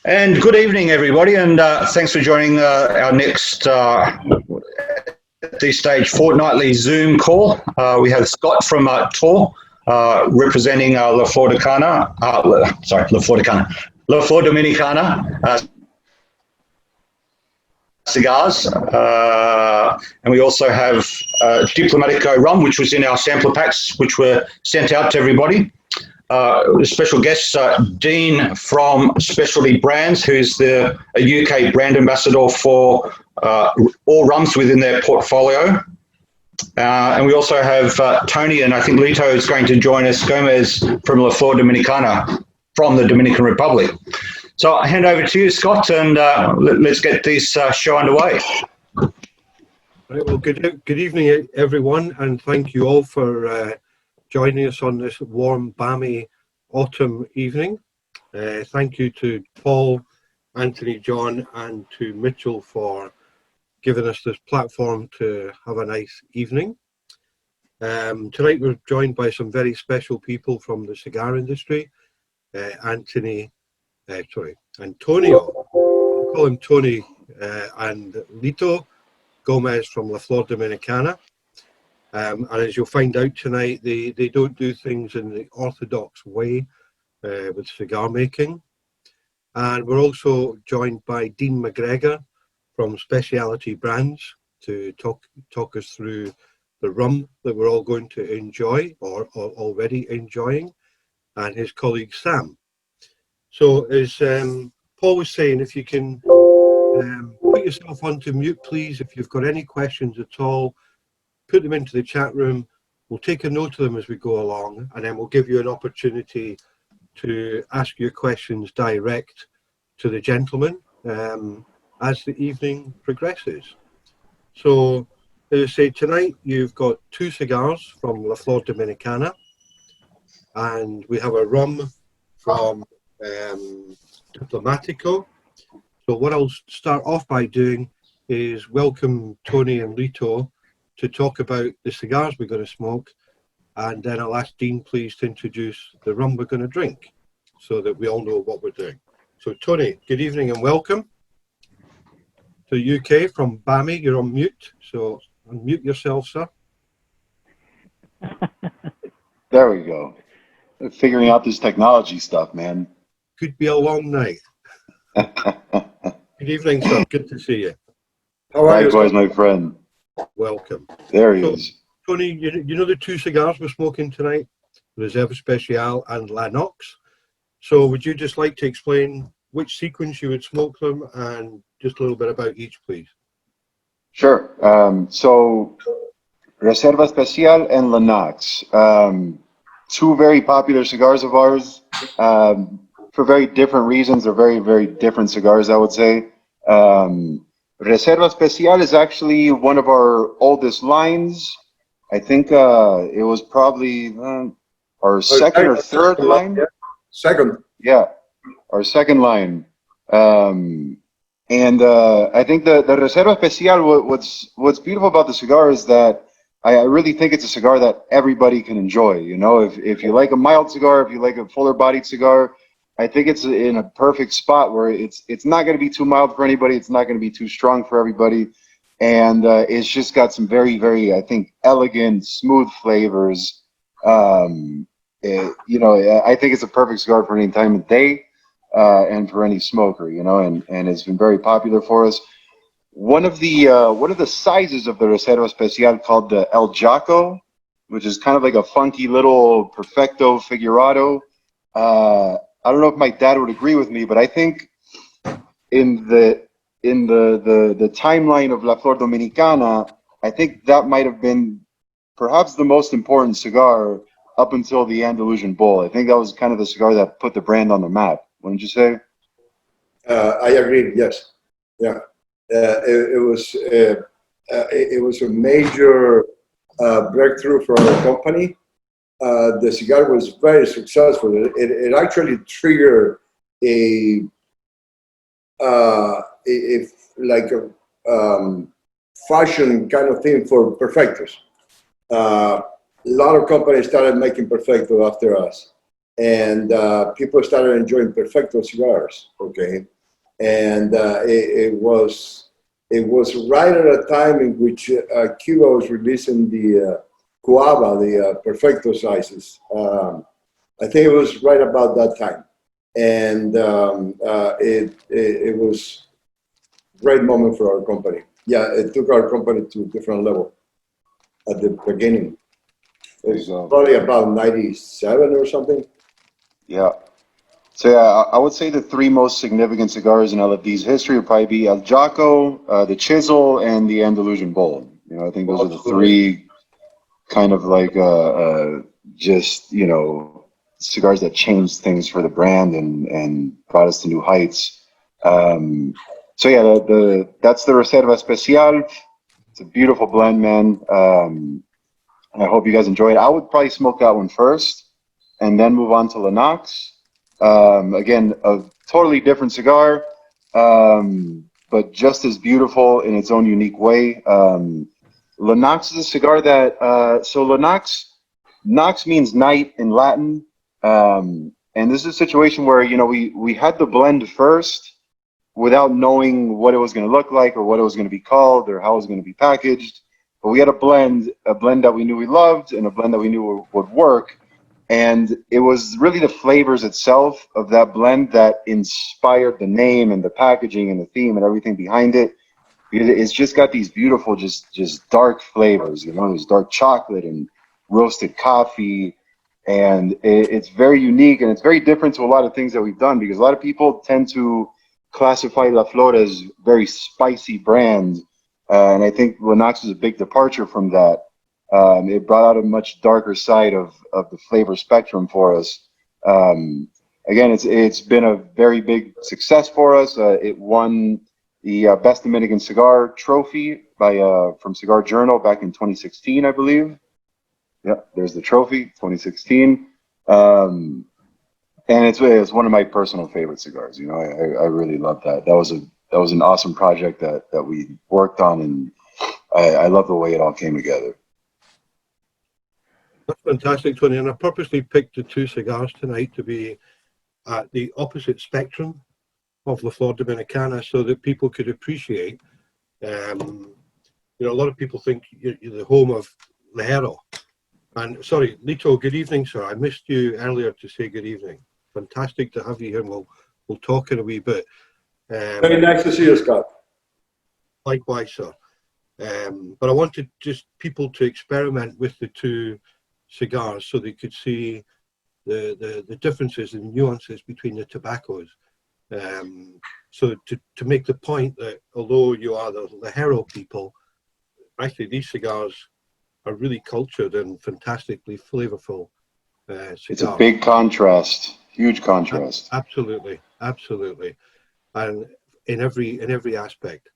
And good evening, everybody, and thanks for joining our next, at this stage, fortnightly Zoom call. We have Scott from Tor representing La Flor Dominicana, La Flor Dominicana Cigars, and we also have Diplomatico rum, which was in our sampler packs, which were sent out to everybody. Special guest, Dean from Specialty Brands, who's a UK brand ambassador for all rums within their portfolio. And we also have Tony, and I think Litto is going to join us, Gomez from La Flor Dominicana from the Dominican Republic. So I hand over to you, Scott, and let's get this show underway. Right, well, good evening, everyone, and thank you all for joining us on this warm, balmy autumn evening. Thank you to Paul, Anthony, John, and to Mitchell for giving us this platform to have a nice evening. Tonight we're joined by some very special people from the cigar industry. Antonio, I'll call him Tony, and Litto Gomez from La Flor Dominicana. And as you'll find out tonight, they don't do things in the orthodox way with cigar making. And we're also joined by Dean McGregor from Specialty Brands to talk us through the rum that we're all going to enjoy or already enjoying, and his colleague Sam. So as Paul was saying, if you can put yourself onto mute, please, if you've got any questions at all, put them into the chat room. We'll take a note of them as we go along, and then we'll give you an opportunity to ask your questions direct to the gentleman as the evening progresses. So, as I say, tonight you've got two cigars from La Flor Dominicana, and we have a rum from Diplomatico. So what I'll start off by doing is welcome Tony and Litto to talk about the cigars we're going to smoke, and then I'll ask Dean please to introduce the rum we're going to drink so that we all know what we're doing. So Tony, good evening and welcome to the UK from Bami. You're on mute, so unmute yourself, sir. There we go. Figuring out this technology stuff, man. Could be a long night. Good evening, sir. Good to see you. How are you? Likewise, my friend. Welcome. There he is. Tony, you know the two cigars we're smoking tonight, Reserva Especial and Lenox. So would you just like to explain which sequence you would smoke them and just a little bit about each, please? Sure. So Reserva Especial and Lenox, two very popular cigars of ours for very different reasons. They're very, very different cigars, I would say. Reserva Especial is actually one of our oldest lines. I think it was probably our second or third line. Yeah. Second. Yeah, our second line. And I think the Reserva Especial, what's beautiful about the cigar is that I really think it's a cigar that everybody can enjoy. You know, if you like a mild cigar, if you like a fuller bodied cigar, I think it's in a perfect spot where it's not going to be too mild for anybody. It's not going to be too strong for everybody. And it's just got some very, very, I think, elegant, smooth flavors. You know, I think it's a perfect cigar for any time of day and for any smoker, you know, and it's been very popular for us. One of the sizes of the Reserva Especial called the El Jaco, which is kind of like a funky little Perfecto Figurado. I don't know if my dad would agree with me, but I think in the timeline of La Flor Dominicana, I think that might have been perhaps the most important cigar up until the Andalusian Bull. I think that was kind of the cigar that put the brand on the map. Wouldn't you say? I agree. Yes. Yeah. It was a major breakthrough for our company. The cigar was very successful. It actually triggered a fashion kind of thing for perfectos. A lot of companies started making perfecto after us, and people started enjoying perfecto cigars. Okay, and it was right at a time in which Cuba was releasing the Cuava, the Perfecto sizes. I think it was right about that time, and it was a great moment for our company. Yeah, it took our company to a different level at the beginning. It's probably about 97 or something. Yeah. So yeah, I would say the three most significant cigars in LFD's history would probably be El Jaco, the Chisel, and the Andalusian Bull. You know, I think those are the three kind of like just, you know, cigars that changed things for the brand and brought us to new heights. So yeah, that's the Reserva Especial. It's a beautiful blend, man. I hope you guys enjoy it. I would probably smoke that one first and then move on to Lenox. Again, a totally different cigar, but just as beautiful in its own unique way. Lenox is a cigar that, so Nox means night in Latin. And this is a situation where, you know, we had the blend first without knowing what it was going to look like or what it was going to be called or how it was going to be packaged. But we had a blend that we knew we loved and a blend that we knew would work. And it was really the flavors itself of that blend that inspired the name and the packaging and the theme and everything behind it. It's just got these beautiful, just dark flavors. You know, there's dark chocolate and roasted coffee. And it's very unique and it's very different to a lot of things that we've done, because a lot of people tend to classify La Flor as very spicy brand. And I think Lenox is a big departure from that. It brought out a much darker side of the flavor spectrum for us. Again, it's been a very big success for us. It won the Best Dominican Cigar trophy from Cigar Journal back in 2016, I believe. Yep, there's the trophy, 2016. And it's one of my personal favorite cigars. You know, I really love that. That was an awesome project that we worked on, and I love the way it all came together. That's fantastic, Tony. And I purposely picked the two cigars tonight to be at the opposite spectrum of La Flor Dominicana, so that people could appreciate. You know, a lot of people think you're the home of Lejero. And sorry, Litto, good evening, sir. I missed you earlier to say good evening. Fantastic to have you here. We'll talk in a wee bit. Very nice to see you, Scott. Likewise, sir. But I wanted just people to experiment with the two cigars so they could see the differences and nuances between the tobaccos. So to make the point that although you are the Lejero people, actually these cigars are really cultured and fantastically flavorful cigars. It's a big contrast, huge contrast. Absolutely, absolutely, and in every aspect.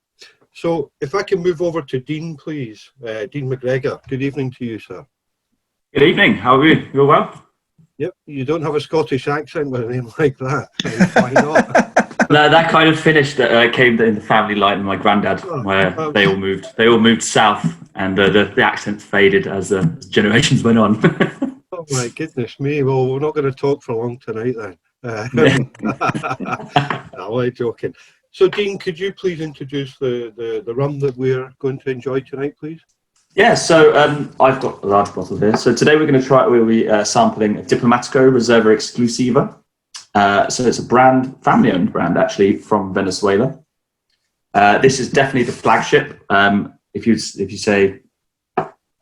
So if I can move over to Dean, please. Dean McGregor, good evening to you, sir. Good evening, how are you? You all well? Yep, you don't have a Scottish accent with a name like that. Why not? No, that kind of finished. Came in the family line. My granddad, where they all moved south, and the accents faded as generations went on. Oh my goodness me! Well, we're not going to talk for long tonight then. I'm only joking. So, Dean, could you please introduce the rum that we're going to enjoy tonight, please? Yeah, so I've got a large bottle here. So today we'll be sampling a Diplomatico Reserva Exclusiva. So it's a family-owned brand actually from Venezuela. This is definitely the flagship. If you say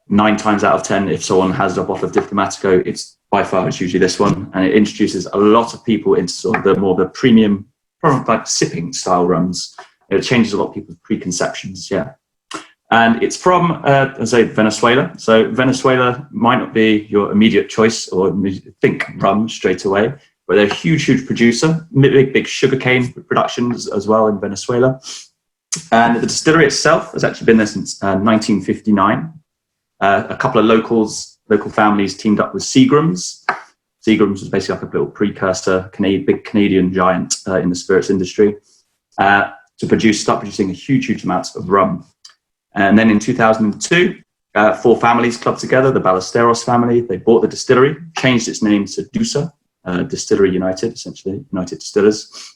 9 times out of 10, if someone has a bottle of Diplomatico, it's by far it's usually this one, and it introduces a lot of people into sort of the premium, like sipping style rums. It changes a lot of people's preconceptions. Yeah. And it's from, Venezuela. So Venezuela might not be your immediate choice or think rum straight away, but they're a huge producer, big sugarcane production as well in Venezuela. And the distillery itself has actually been there since 1959. A couple of local families teamed up with C.Gars. C.Gars was basically like a little precursor, big Canadian giant in the spirits industry, to start producing a huge amounts of rum. And then in 2002, 4 families clubbed together, the Ballesteros family. They bought the distillery, changed its name to DUSA, Distillery United, essentially, United Distillers.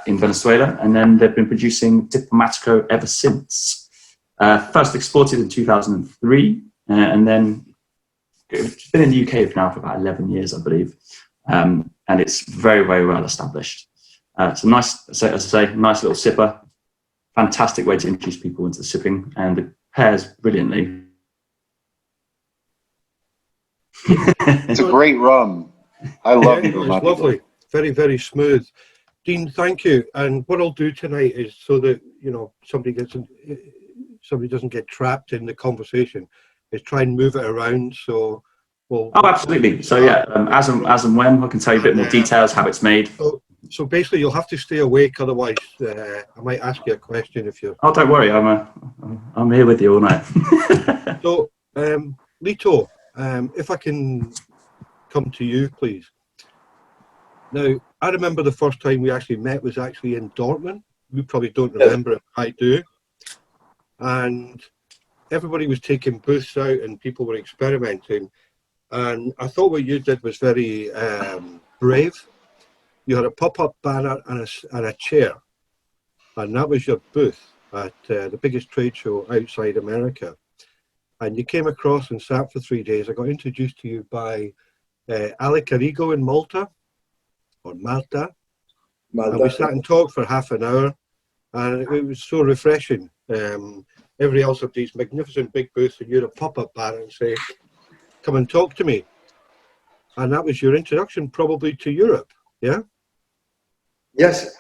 in Venezuela, and then they've been producing Diplomatico ever since. First exported in 2003, and then it's been in the UK now for about 11 years, I believe, and it's very, very well established. It's a nice, as I say, nice little sipper. Fantastic way to introduce people into sipping, and it pairs brilliantly. It's a great rum. I love it. It's lovely. Very, very smooth. Dean, thank you. And what I'll do tonight is, so that somebody doesn't get trapped in the conversation, is try and move it around. So absolutely. So yeah, as and when I can tell you a bit more details how it's made. So basically, you'll have to stay awake, otherwise I might ask you a question if you're. Oh, don't worry, I'm here with you all night. So, Litto, if I can come to you, please. Now, I remember the first time we actually met was actually in Dortmund. You probably don't remember it, I do. And everybody was taking booths out and people were experimenting. And I thought what you did was very brave. You had a pop-up banner and a chair. And that was your booth at the biggest trade show outside America. And you came across and sat for 3 days. I got introduced to you by Ali Carigo in Malta. And we sat and talked for half an hour, and it was so refreshing. Everybody else had these magnificent big booths, and you had a pop-up banner and say, "Come and talk to me." And that was your introduction, probably, to Europe, yeah? Yes.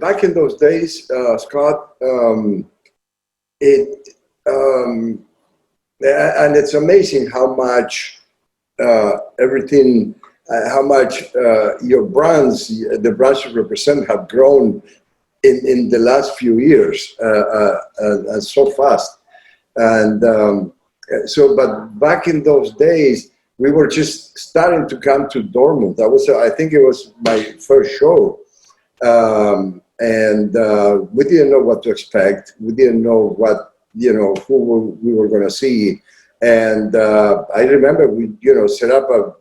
Back in those days, Scott, and it's amazing how much how much your brands, the brands you represent, have grown in the last few years, so fast. And but back in those days, we were just starting to come to Dortmund. That was, I think it was my first show. And we didn't know what to expect. We didn't know what, who we were going to see. And I remember we, set up a,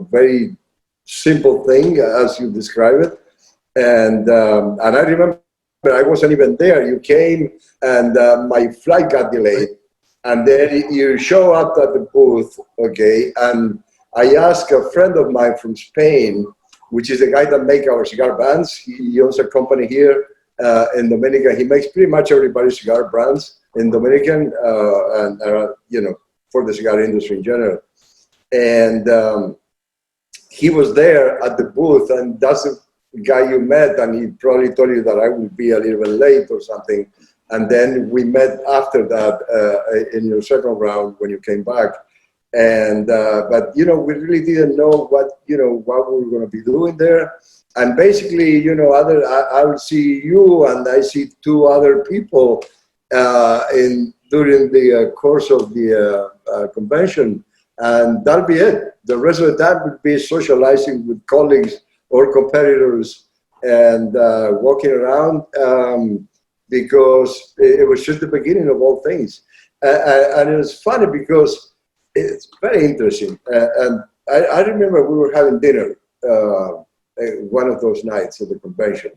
very simple thing as you describe it. And I remember I wasn't even there. You came and my flight got delayed. And then you show up at the booth, okay? And I asked a friend of mine from Spain, which is the guy that makes our cigar bands. He owns a company here in Dominica. He makes pretty much everybody's cigar brands in Dominican, for the cigar industry in general. And he was there at the booth, and that's the guy you met, and he probably told you that I would be a little bit late or something. And then we met after that in your second round when you came back. And but we really didn't know what we were going to be doing there. And basically, I would see you, and I see two other people during the course of the convention, and that'll be it. The rest of the time would be socializing with colleagues or competitors and walking around, because it was just the beginning of all things. And it was funny because it's very interesting. And I remember we were having dinner one of those nights at the convention.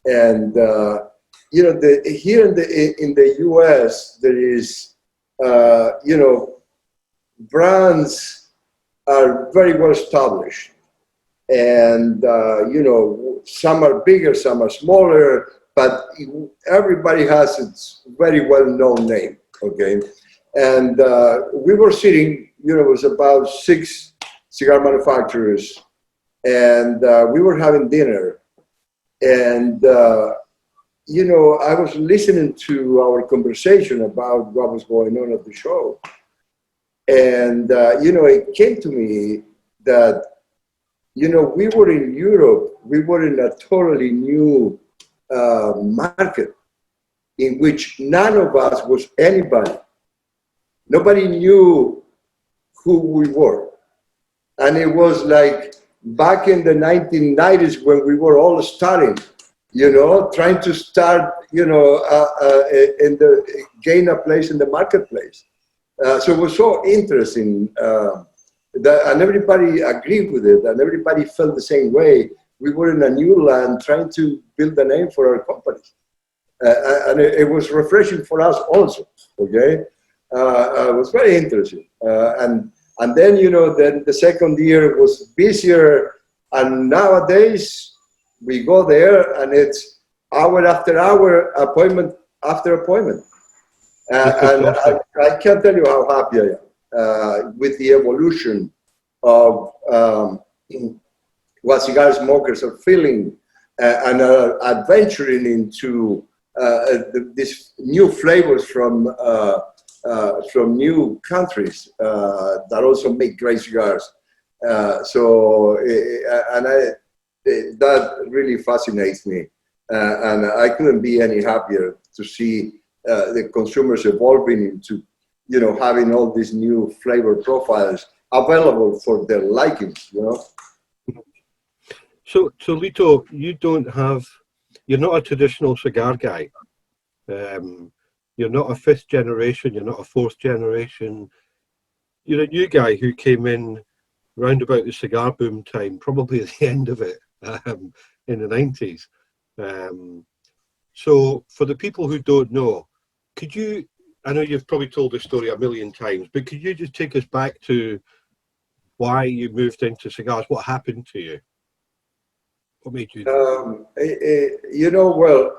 And, here in the US, there is, brands are very well established. And, some are bigger, some are smaller, but everybody has its very well-known name, okay? And we were sitting, it was about 6 cigar manufacturers, and we were having dinner. And, I was listening to our conversation about what was going on at the show. And, it came to me that, we were in Europe, we were in a totally new market in which none of us was anybody. Nobody knew who we were. And it was like back in the 1990s when we were all starting, trying to start, gain a place in the marketplace. So it was so interesting, and everybody agreed with it, and everybody felt the same way. we were in a new land trying to build a name for our company. And it was refreshing for us also, okay? It was very interesting. And then, you know, then the second year was busier, and nowadays we go there and it's hour after hour, appointment after appointment. And I can't tell you how happy I am with the evolution of what cigar smokers are feeling and adventuring into these new flavors from new countries that also make great cigars. That really fascinates me, and I couldn't be any happier to see the consumers evolving into, you know, having all these new flavor profiles available for their likings, you know. So Litto, you're not a traditional cigar guy. You're not a fifth generation, you're not a fourth generation. You're a new guy who came in round about the cigar boom time, probably at the end of it, in the 90s. So for the people who don't know, could you, I know you've probably told this story a million times, but could you just take us back to why you moved into cigars? What happened to you? What made you? You know, well,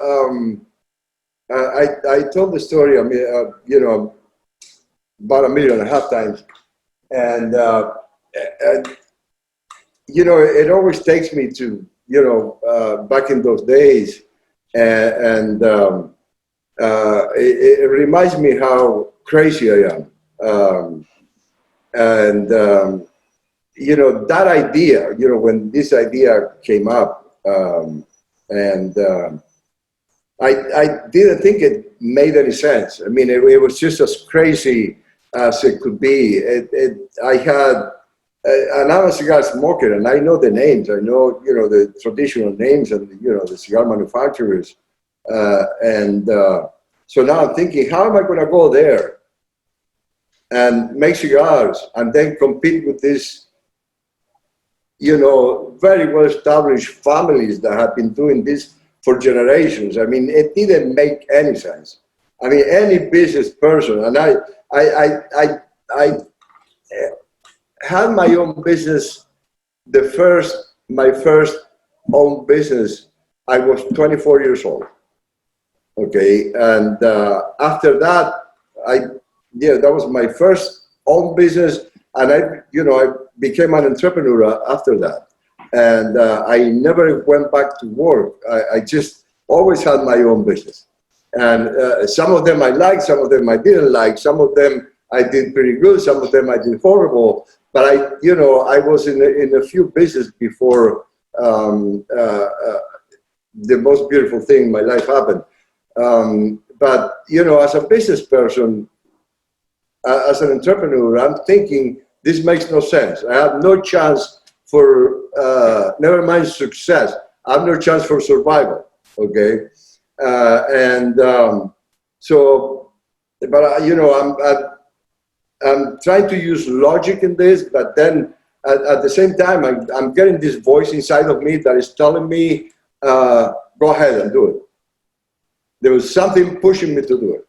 I told the story, I mean, you know, about 1.5 million times. And you know, it always takes me to, you know, back in those days. And it reminds me how crazy I am. You know, that idea, you know, when this idea came up, I didn't think it made any sense. I mean, it was just as crazy as it could be. I had, and I'm a cigar smoker, and I know the names. I know, you know, the traditional names and, you know, the cigar manufacturers. So now I'm thinking, how am I going to go there and make cigars and then compete with these, you know, very well-established families that have been doing this for generations? I mean, it didn't make any sense. I mean, any business person, and I had my own business, my first own business, I was 24 years old. Okay, and after that, that was my first own business, and I became an entrepreneur after that. And I never went back to work. I just always had my own business. And some of them I liked, some of them I didn't like, some of them I did pretty good, some of them I did horrible. But I was in a few businesses before the most beautiful thing in my life happened. But, you know, as a business person, as an entrepreneur, I'm thinking this makes no sense. I have no chance for, never mind success, I have no chance for survival, okay? You know, I'm trying to use logic in this, but then at the same time, I'm getting this voice inside of me that is telling me, go ahead and do it. There was something pushing me to do it.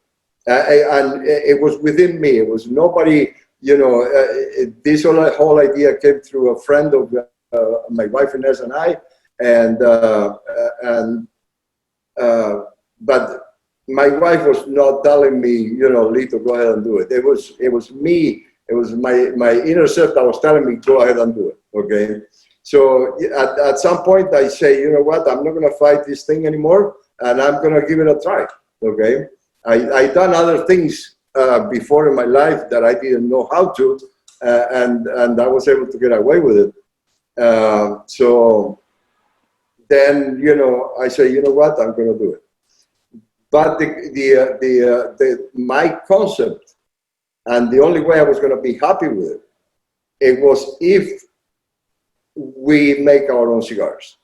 And it was within me. It was nobody, you know, this whole idea came through a friend of my wife Inez and I. But my wife was not telling me, you know, Litto, go ahead and do it. It was me. It was my inner self that was telling me, go ahead and do it. Okay. So at some point I say, you know what, I'm not going to fight this thing anymore, and I'm going to give it a try. Okay. I done other things before in my life that I didn't know how to, and I was able to get away with it. So then, you know, I say, you know what, I'm going to do it. But my concept, and the only way I was going to be happy with it was if we make our own cigars.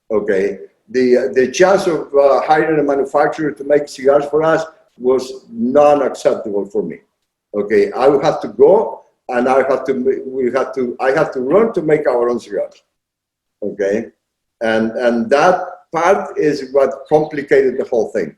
Okay. The chance of hiring a manufacturer to make cigars for us was non-acceptable for me. Okay, I would have to go, and I have to learn to make our own cigars. okay? And that part is what complicated the whole thing.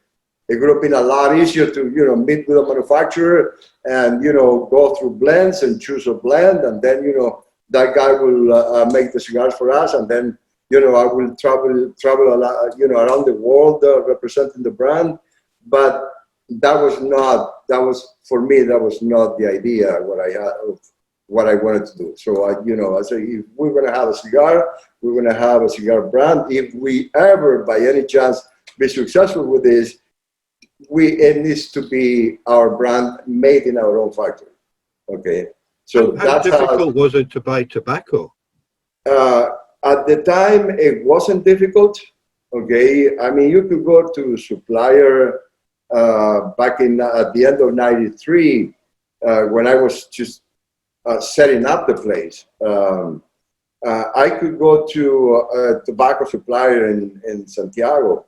It would have been a lot easier to, you know, meet with a manufacturer and, you know, go through blends and choose a blend, and then, you know, that guy will make the cigars for us, and then, you know, I will travel a lot, you know, around the world representing the brand. But that was for me, that was not the idea what I had of what I wanted to do. So I, you know, I say, if we're going to have a cigar, we're going to have a cigar brand. If we ever, by any chance, be successful with this, it needs to be our brand made in our own factory. Okay. So how difficult was it to buy tobacco? At the time, it wasn't difficult. Okay. I mean, you could go to a supplier back in at the end of '93 when I was just setting up the place. I could go to a tobacco supplier in Santiago,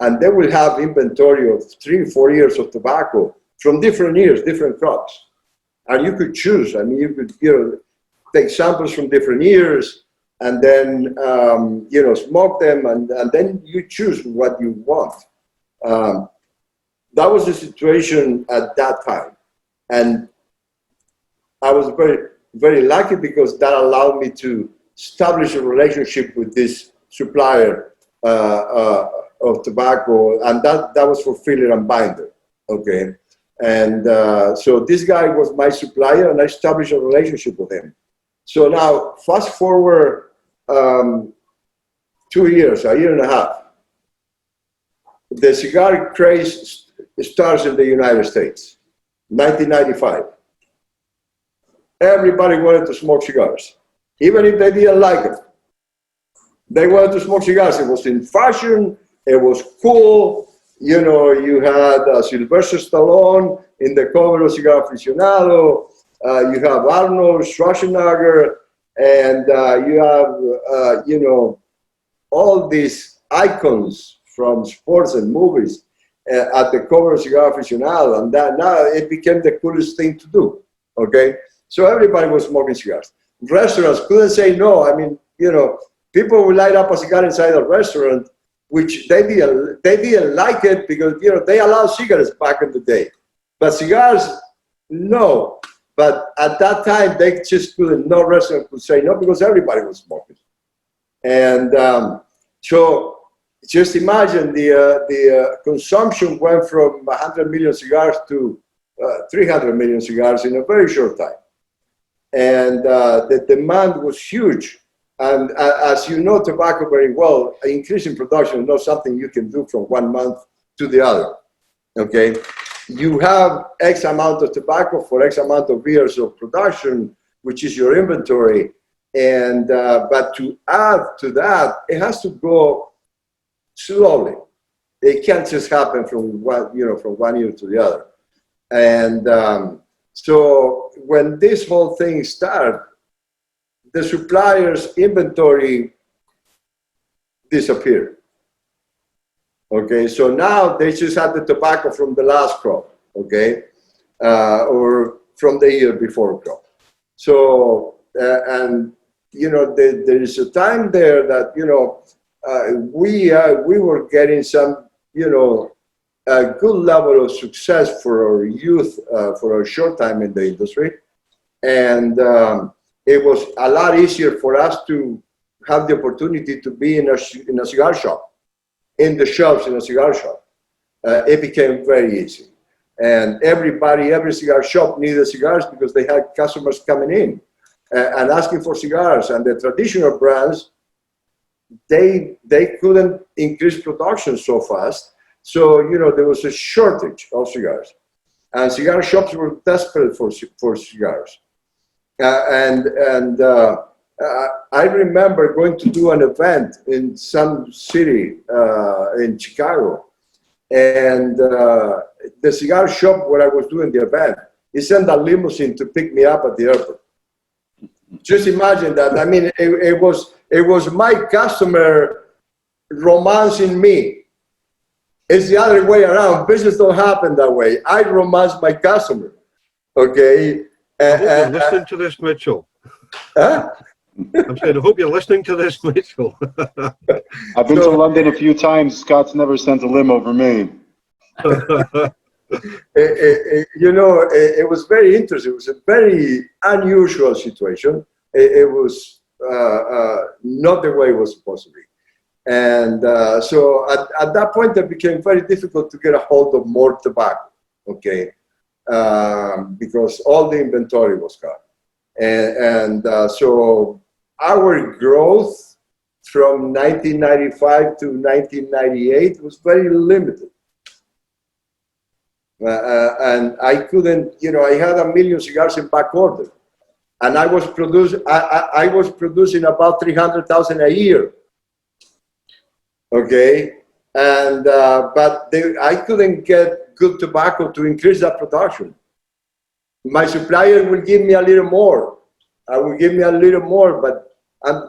and they will have inventory of 3 or 4 years of tobacco from different years, different crops. And you could choose. I mean, you could, you know, take samples from different years and then, you know, smoke them, and then you choose what you want. That was the situation at that time. And I was very, very lucky because that allowed me to establish a relationship with this supplier of tobacco, and that was for filler and binder, okay? And so this guy was my supplier, and I established a relationship with him. So now, fast forward 2 years, a year and a half, the Cigar Craze starts in the United States, 1995. Everybody wanted to smoke cigars, even if they didn't like it. They wanted to smoke cigars. It was in fashion. It was cool. You know, you had Sylvester Stallone in the cover of Cigar Aficionado. You have Arnold Schwarzenegger, and you have, you know, all these icons from sports and movies at the cover of Cigar Aficionado. And that now it became the coolest thing to do, okay? So everybody was smoking cigars. Restaurants couldn't say no. I mean, you know, people would light up a cigar inside a restaurant, which they didn't like it because, you know, they allowed cigarettes back in the day. But cigars, no. But at that time, they just couldn't, no restaurant could say no because everybody was smoking. And so just imagine the consumption went from 100 million cigars to 300 million cigars in a very short time. And the demand was huge. And as you know tobacco very well, increasing production is not something you can do from 1 month to the other, okay? You have X amount of tobacco for X amount of years of production, which is your inventory. And, but to add to that, it has to go slowly. It can't just happen from one, you know, from 1 year to the other. And so when this whole thing started, the supplier's inventory disappeared. Okay, so now they just had the tobacco from the last crop, okay, or from the year before crop. So, and you know, there is a time there that, you know, we were getting some, you know, a good level of success for our youth, for our short time in the industry. And it was a lot easier for us to have the opportunity to be in a cigar shop, in the shelves in a cigar shop. It became very easy. And every cigar shop needed cigars because they had customers coming in and asking for cigars. And the traditional brands, they couldn't increase production so fast. So, you know, there was a shortage of cigars. And cigar shops were desperate for cigars. I remember going to do an event in some city in Chicago, and the cigar shop where I was doing the event, he sent a limousine to pick me up at the airport. Just imagine that. I mean, it was my customer romancing me. It's the other way around. Business don't happen that way. I romance my customer. Okay. Listen to this, Mitchell. Huh? I'm saying, I hope you're listening to this, Mitchell. I've been to London a few times. Scott's never sent a limo for me. It was very interesting. It was a very unusual situation. It was not the way it was supposed to be. And so at that point, it became very difficult to get a hold of more tobacco, okay, because all the inventory was gone. And so our growth from 1995 to 1998 was very limited. And I couldn't, I had 1 million cigars in back order, and I was producing about 300,000 a year. Okay, and but I couldn't get good tobacco to increase that production. My supplier will give me a little more. I will give me a little more, but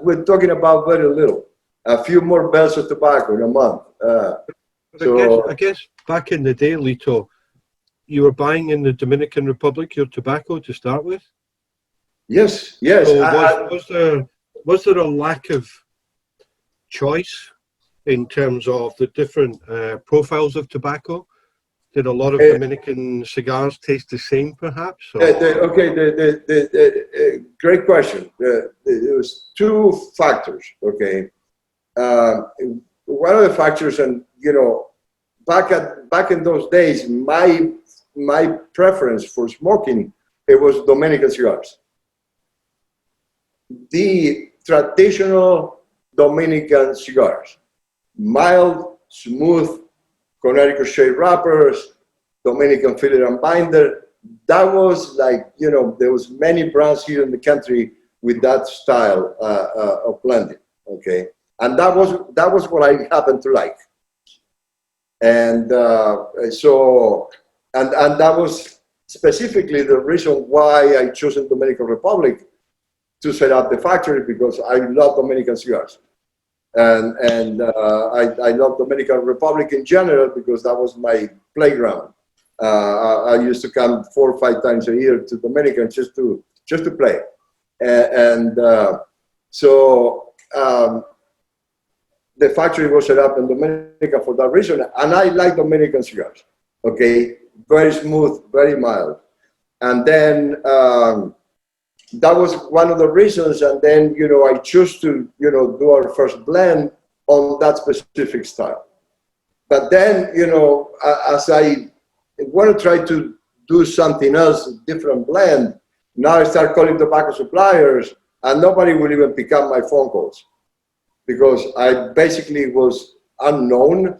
we're talking about very little. A few more bells of tobacco in a month. I guess back in the day, Litto, you were buying in the Dominican Republic your tobacco to start with? Yes. So was there a lack of choice in terms of the different profiles of tobacco? Did a lot of Dominican cigars taste the same, perhaps? Great question. There was two factors. Okay, one of the factors, and back in those days, my preference for smoking, it was Dominican cigars. The traditional Dominican cigars, mild, smooth, Connecticut shade wrappers, Dominican filler and binder. That was like, there was many brands here in the country with that style of blending, okay? And that was what I happened to like. And so that was specifically the reason why I chose the Dominican Republic to set up the factory, because I love Dominican cigars. And I love Dominican Republic in general because that was my playground. I used to come 4 or 5 times a year to Dominican just to play. So the factory was set up in Dominica for that reason. And I like Dominican cigars, okay? Very smooth, very mild. And then that was one of the reasons. And then, I chose to, do our first blend on that specific style. But then, as I want to try to do something else, a different blend, now I start calling tobacco suppliers, and nobody will even pick up my phone calls because I basically was unknown.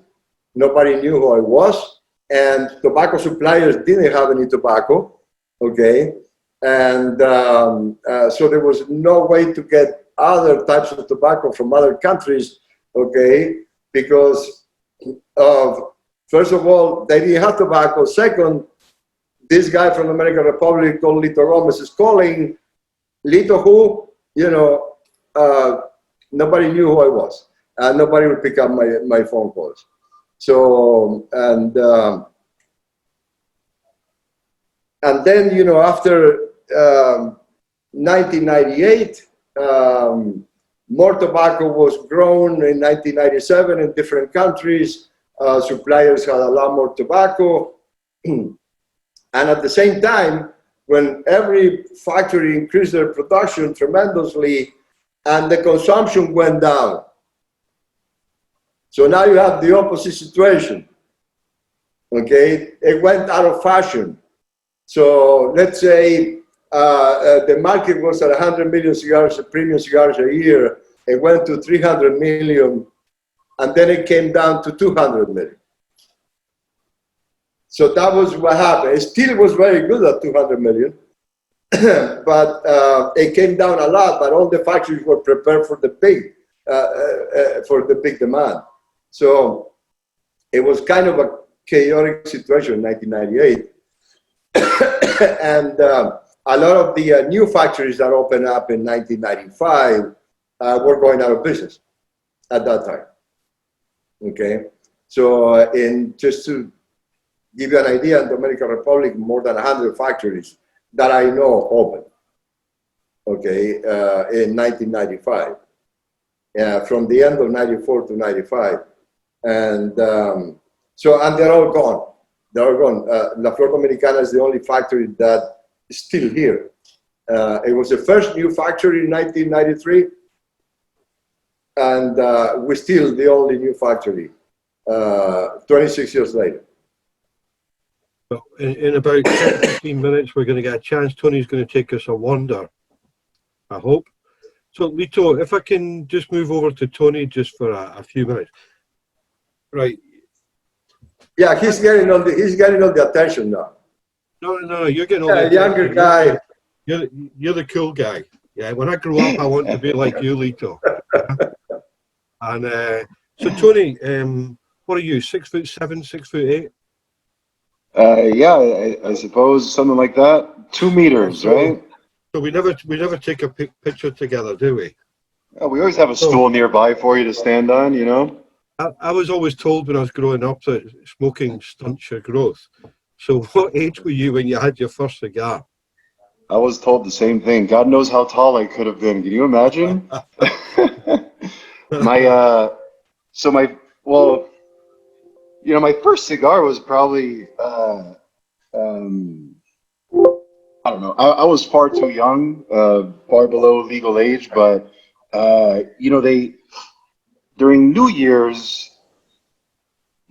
Nobody knew who I was, and tobacco suppliers didn't have any tobacco, okay? And so there was no way to get other types of tobacco from other countries, okay? Because first of all, they didn't have tobacco. Second, this guy from the Dominican Republic called Litto Gomez is calling. Litto who? Nobody knew who I was. And nobody would pick up my phone calls. So, and then, after 1998, more tobacco was grown in 1997 in different countries. Suppliers had a lot more tobacco. And at the same time, when every factory increased their production tremendously and the consumption went down. So now you have the opposite situation, okay? It went out of fashion. So let's say the market was at 100 million cigars, premium cigars a year. It went to 300 million, and then it came down to 200 million. So that was what happened. It still was very good at 200 million, but it came down a lot, but all the factories were prepared for the big demand. So it was kind of a chaotic situation in 1998. And a lot of the new factories that opened up in 1995 were going out of business at that time. Okay, so just to give you an idea, in the Dominican Republic, more than 100 factories that I know open. okay, in 1995, from the end of 94 to 95. And and they're all gone. They're all gone. La Flor Dominicana is the only factory that is still here. It was the first new factory in 1993, and we're still the only new factory 26 years later. Well, in about 10, 15 minutes, we're going to get a chance. Tony's going to take us a wander, I hope. So, Litto, if I can just move over to Tony just for a few minutes. Right. Yeah, he's getting all the attention now. No, you're getting all the younger guy. You're the cool guy. Yeah, when I grow up, I want to be like you, Litto. And so, Tony, what are you? 6'7", 6'8"? Yeah, I suppose something like that. 2 meters, right? So we never take a picture together, do we? Yeah, we always have a stool nearby for you to stand on, you know. I was always told when I was growing up that smoking stunts your growth. So what age were you when you had your first cigar? I was told the same thing. God knows how tall I could have been. Can you imagine? My first cigar was probably, I don't know. I was far too young, far below legal age, but, during New Year's,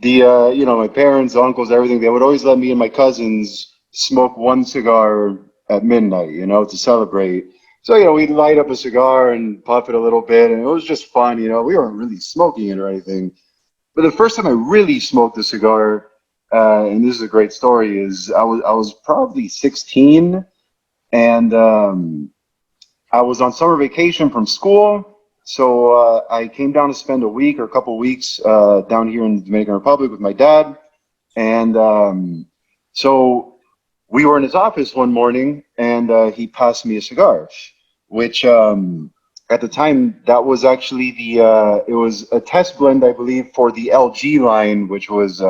my parents, uncles, everything, they would always let me and my cousins smoke one cigar at midnight, to celebrate. So, we'd light up a cigar and puff it a little bit, and it was just fun, we weren't really smoking it or anything. But the first time I really smoked a cigar, and this is a great story, is I was probably 16, and I was on summer vacation from school. So I came down to spend a week or a couple weeks down here in the Dominican Republic with my dad. And so we were in his office one morning, and he passed me a cigar, which at the time, that was actually it was a test blend, I believe, for the LG line, which was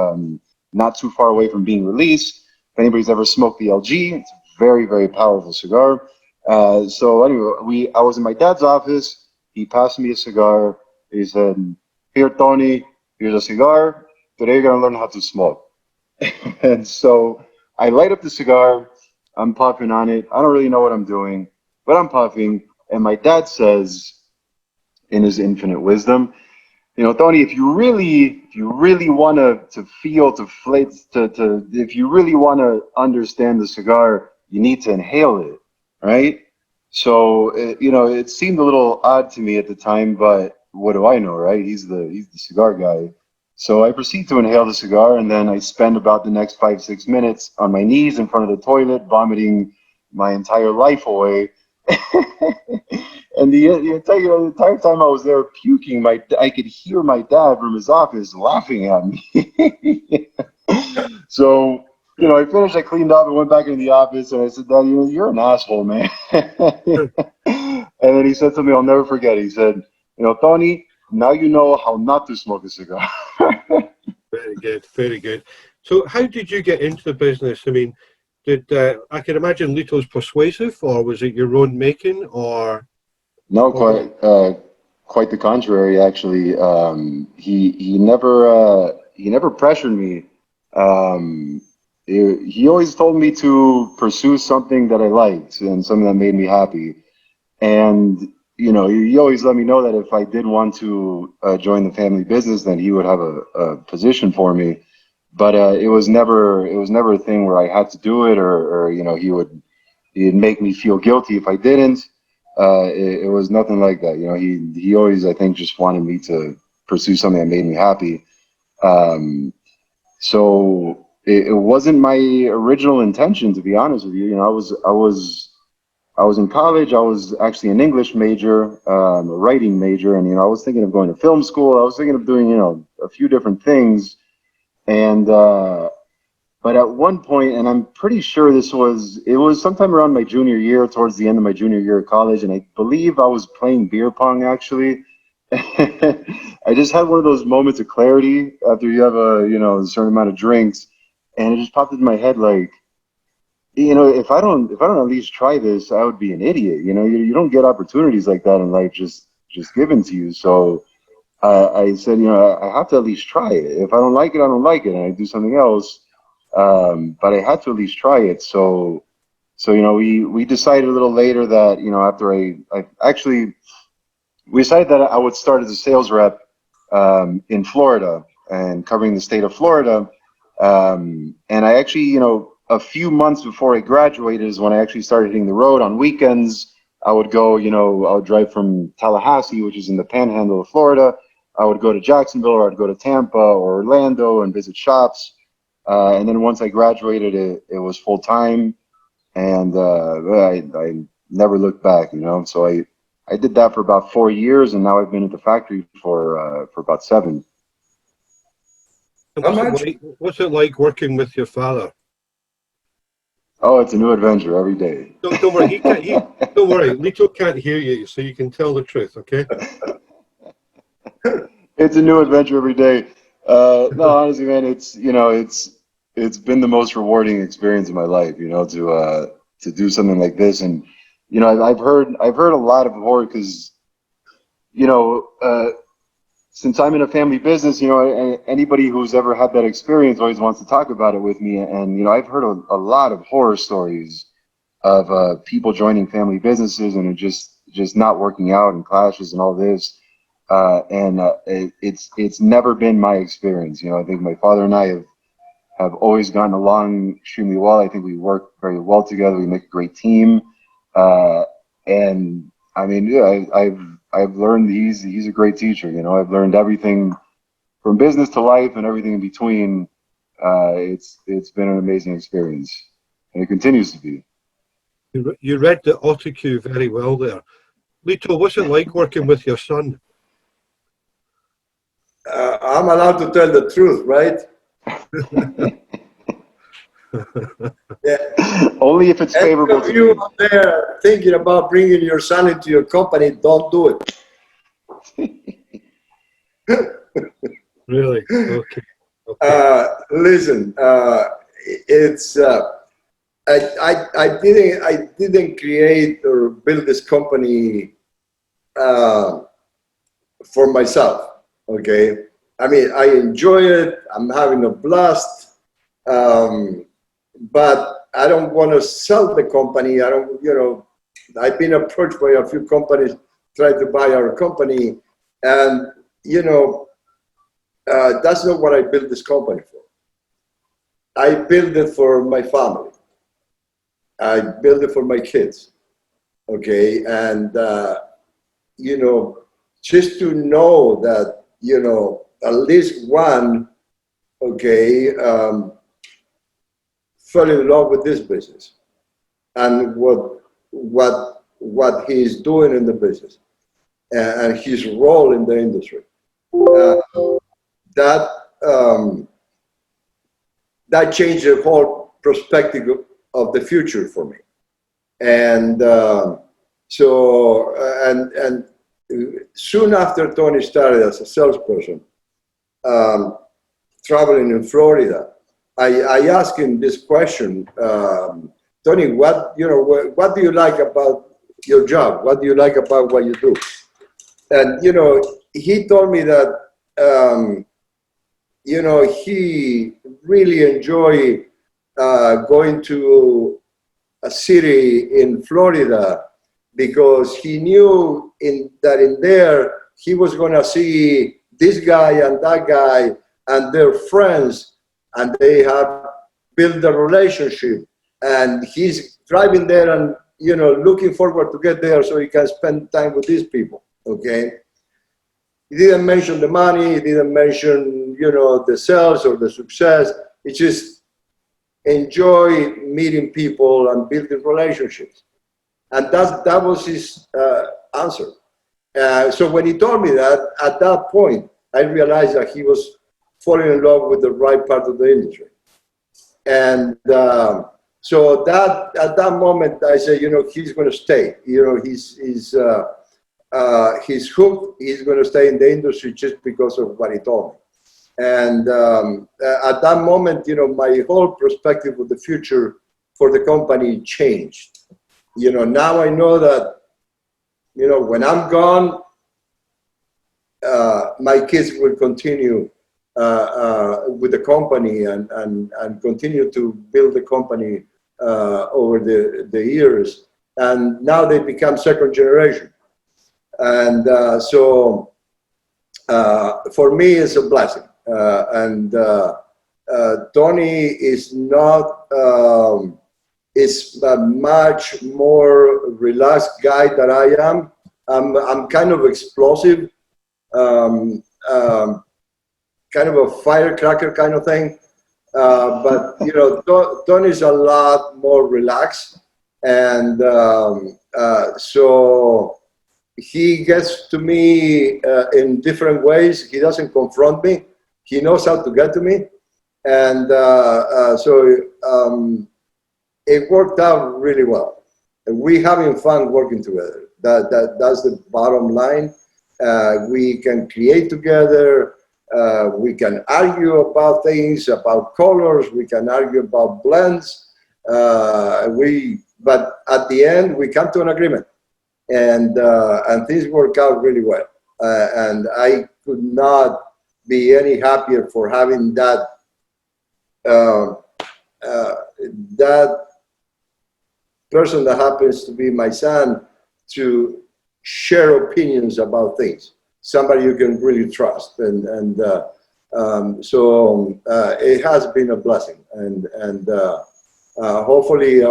not too far away from being released. If anybody's ever smoked the LG, it's a very, very powerful cigar. So anyway, I was in my dad's office. He passed me a cigar. He said, "Here, Tony, here's a cigar. Today you're going to learn how to smoke." And so I light up the cigar. I'm puffing on it. I don't really know what I'm doing, but I'm puffing. And my dad says, in his infinite wisdom, Tony, if you really want to feel, if you really want to understand the cigar, you need to inhale it, right? So, it seemed a little odd to me at the time, but what do I know, right? He's the cigar guy. So I proceed to inhale the cigar, and then I spend about the next 5-6 minutes on my knees in front of the toilet, vomiting my entire life away. And the entire time I was there puking, I could hear my dad from his office laughing at me. So, I finished, I cleaned up, and went back into the office, and I said, "Dad, you're an asshole, man." And then he said something I'll never forget. He said, "Tony, now you know how not to smoke a cigar." Very good, very good. So how did you get into the business? I mean, I can imagine Litto's persuasive, or was it your own making, or? No, quite the contrary, actually. He never pressured me. He always told me to pursue something that I liked and something that made me happy. And, he always let me know that if I did want to join the family business, then he would have a position for me. But it was never a thing where I had to do it, or he'd make me feel guilty if I didn't. It was nothing like that. He always, I think, just wanted me to pursue something that made me happy. So it wasn't my original intention, to be honest with you. I was in college. I was actually an English major, a writing major, and I was thinking of going to film school. I was thinking of doing a few different things, and but at one point, and I'm pretty sure it was sometime around my junior year, towards the end of my junior year of college, and I believe I was playing beer pong, actually. I just had one of those moments of clarity after you have a certain amount of drinks, and it just popped into my head like, you know, if I don't at least try this, I would be an idiot. You know, you don't get opportunities like that in life just given to you. So I said, you know, I have to at least try it. If I don't like it, I don't like it, and I do something else. But I had to at least try it. So you know, we decided a little later that, you know, after I actually, we decided that I would start as a sales rep in Florida and covering the state of Florida. And I actually, you know, a few months before I graduated is when I actually started hitting the road on weekends. I would go, you know, I would drive from Tallahassee, which is in the panhandle of Florida. I would go to Jacksonville, or I'd go to Tampa or Orlando and visit shops. And then once I graduated, it was full time, and I never looked back, you know. So I did that for about 4 years, and now I've been at the factory for about 7. And what's it like working with your father? Oh, it's a new adventure every day. Don't worry, don't worry. Litto can't hear you, so you can tell the truth, okay? It's a new adventure every day. No, honestly, man, it's, you know, it's been the most rewarding experience of my life, you know, to do something like this. And you know, I've heard a lot of horror because, you know, since I'm in a family business, you know, anybody who's ever had that experience always wants to talk about it with me. And you know, I've heard a lot of horror stories of people joining family businesses and it just not working out and clashes and all this. It's never been my experience. You know, I think my father and I have always gotten along extremely well. I think we work very well together. We make a great team. And I mean, yeah, I've learned he's a great teacher. You know, I've learned everything from business to life and everything in between. It's been an amazing experience, and it continues to be. You read the autocue very well there. Litto, what's it like working with your son? I'm allowed to tell the truth, right? Yeah. Only if it's favorable to you out there thinking about bringing your son into your company, don't do it. Really? Okay. Listen, it's I didn't create or build this company for myself. Okay, I mean, I enjoy it. I'm having a blast. But I don't want to sell the company. I don't, you know, I've been approached by a few companies trying to buy our company, and you know, that's not what I built this company for. I built it for my family. I built it for my kids. Okay, and you know, just to know that, you know, at least one, okay, fell in love with this business and what he's doing in the business and his role in the industry. That changed the whole perspective of the future for me. And and soon after Tony started as a salesperson, traveling in Florida, I asked him this question, Tony, what do you like about your job? What do you like about what you do? And you know, he told me that you know, he really enjoyed going to a city in Florida because he knew that in there he was going to see this guy and that guy and their friends, and they have built a relationship, and he's driving there and, you know, looking forward to get there so he can spend time with these people. Okay, he didn't mention the money, he didn't mention, you know, the sales or the success. He just enjoy meeting people and building relationships, and that was his answer. So when he told me that, at that point I realized that he was falling in love with the right part of the industry. And so that at that moment I said, you know, he's going to stay. You know, he's hooked. He's going to stay in the industry just because of what he told me. And at that moment, you know, my whole perspective of the future for the company changed. Now I know that, when I'm gone, my kids will continue with the company and continue to build the company over the years. And now they become second generation. And so for me, it's a blessing. Tony is not, is a much more relaxed guy than I am. I'm kind of explosive, kind of a firecracker kind of thing. But Tony's a lot more relaxed, and so he gets to me in different ways. He doesn't confront me. He knows how to get to me, and so it worked out really well. We having fun working together. That's the bottom line. We can create together. We can argue about things, about colors. We can argue about blends. But at the end, we come to an agreement, and things work out really well. And I could not be any happier for having that that person that happens to be my son to share opinions about things. Somebody you can really trust, and so it has been a blessing, and hopefully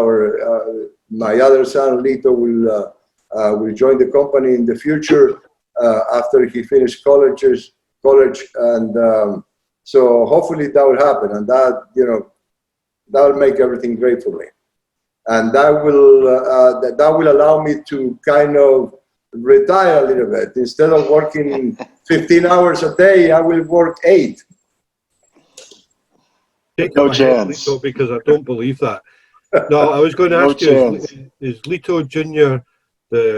my other son Litto will join the company in the future after he finished college, and so hopefully that will happen, and that will make everything great for me, and that will allow me to kind of retire a little bit. Instead of working 15 hours a day, I will work 8. No chance. Litto, because I don't believe that. No, I was going to ask you, is Litto Jr.,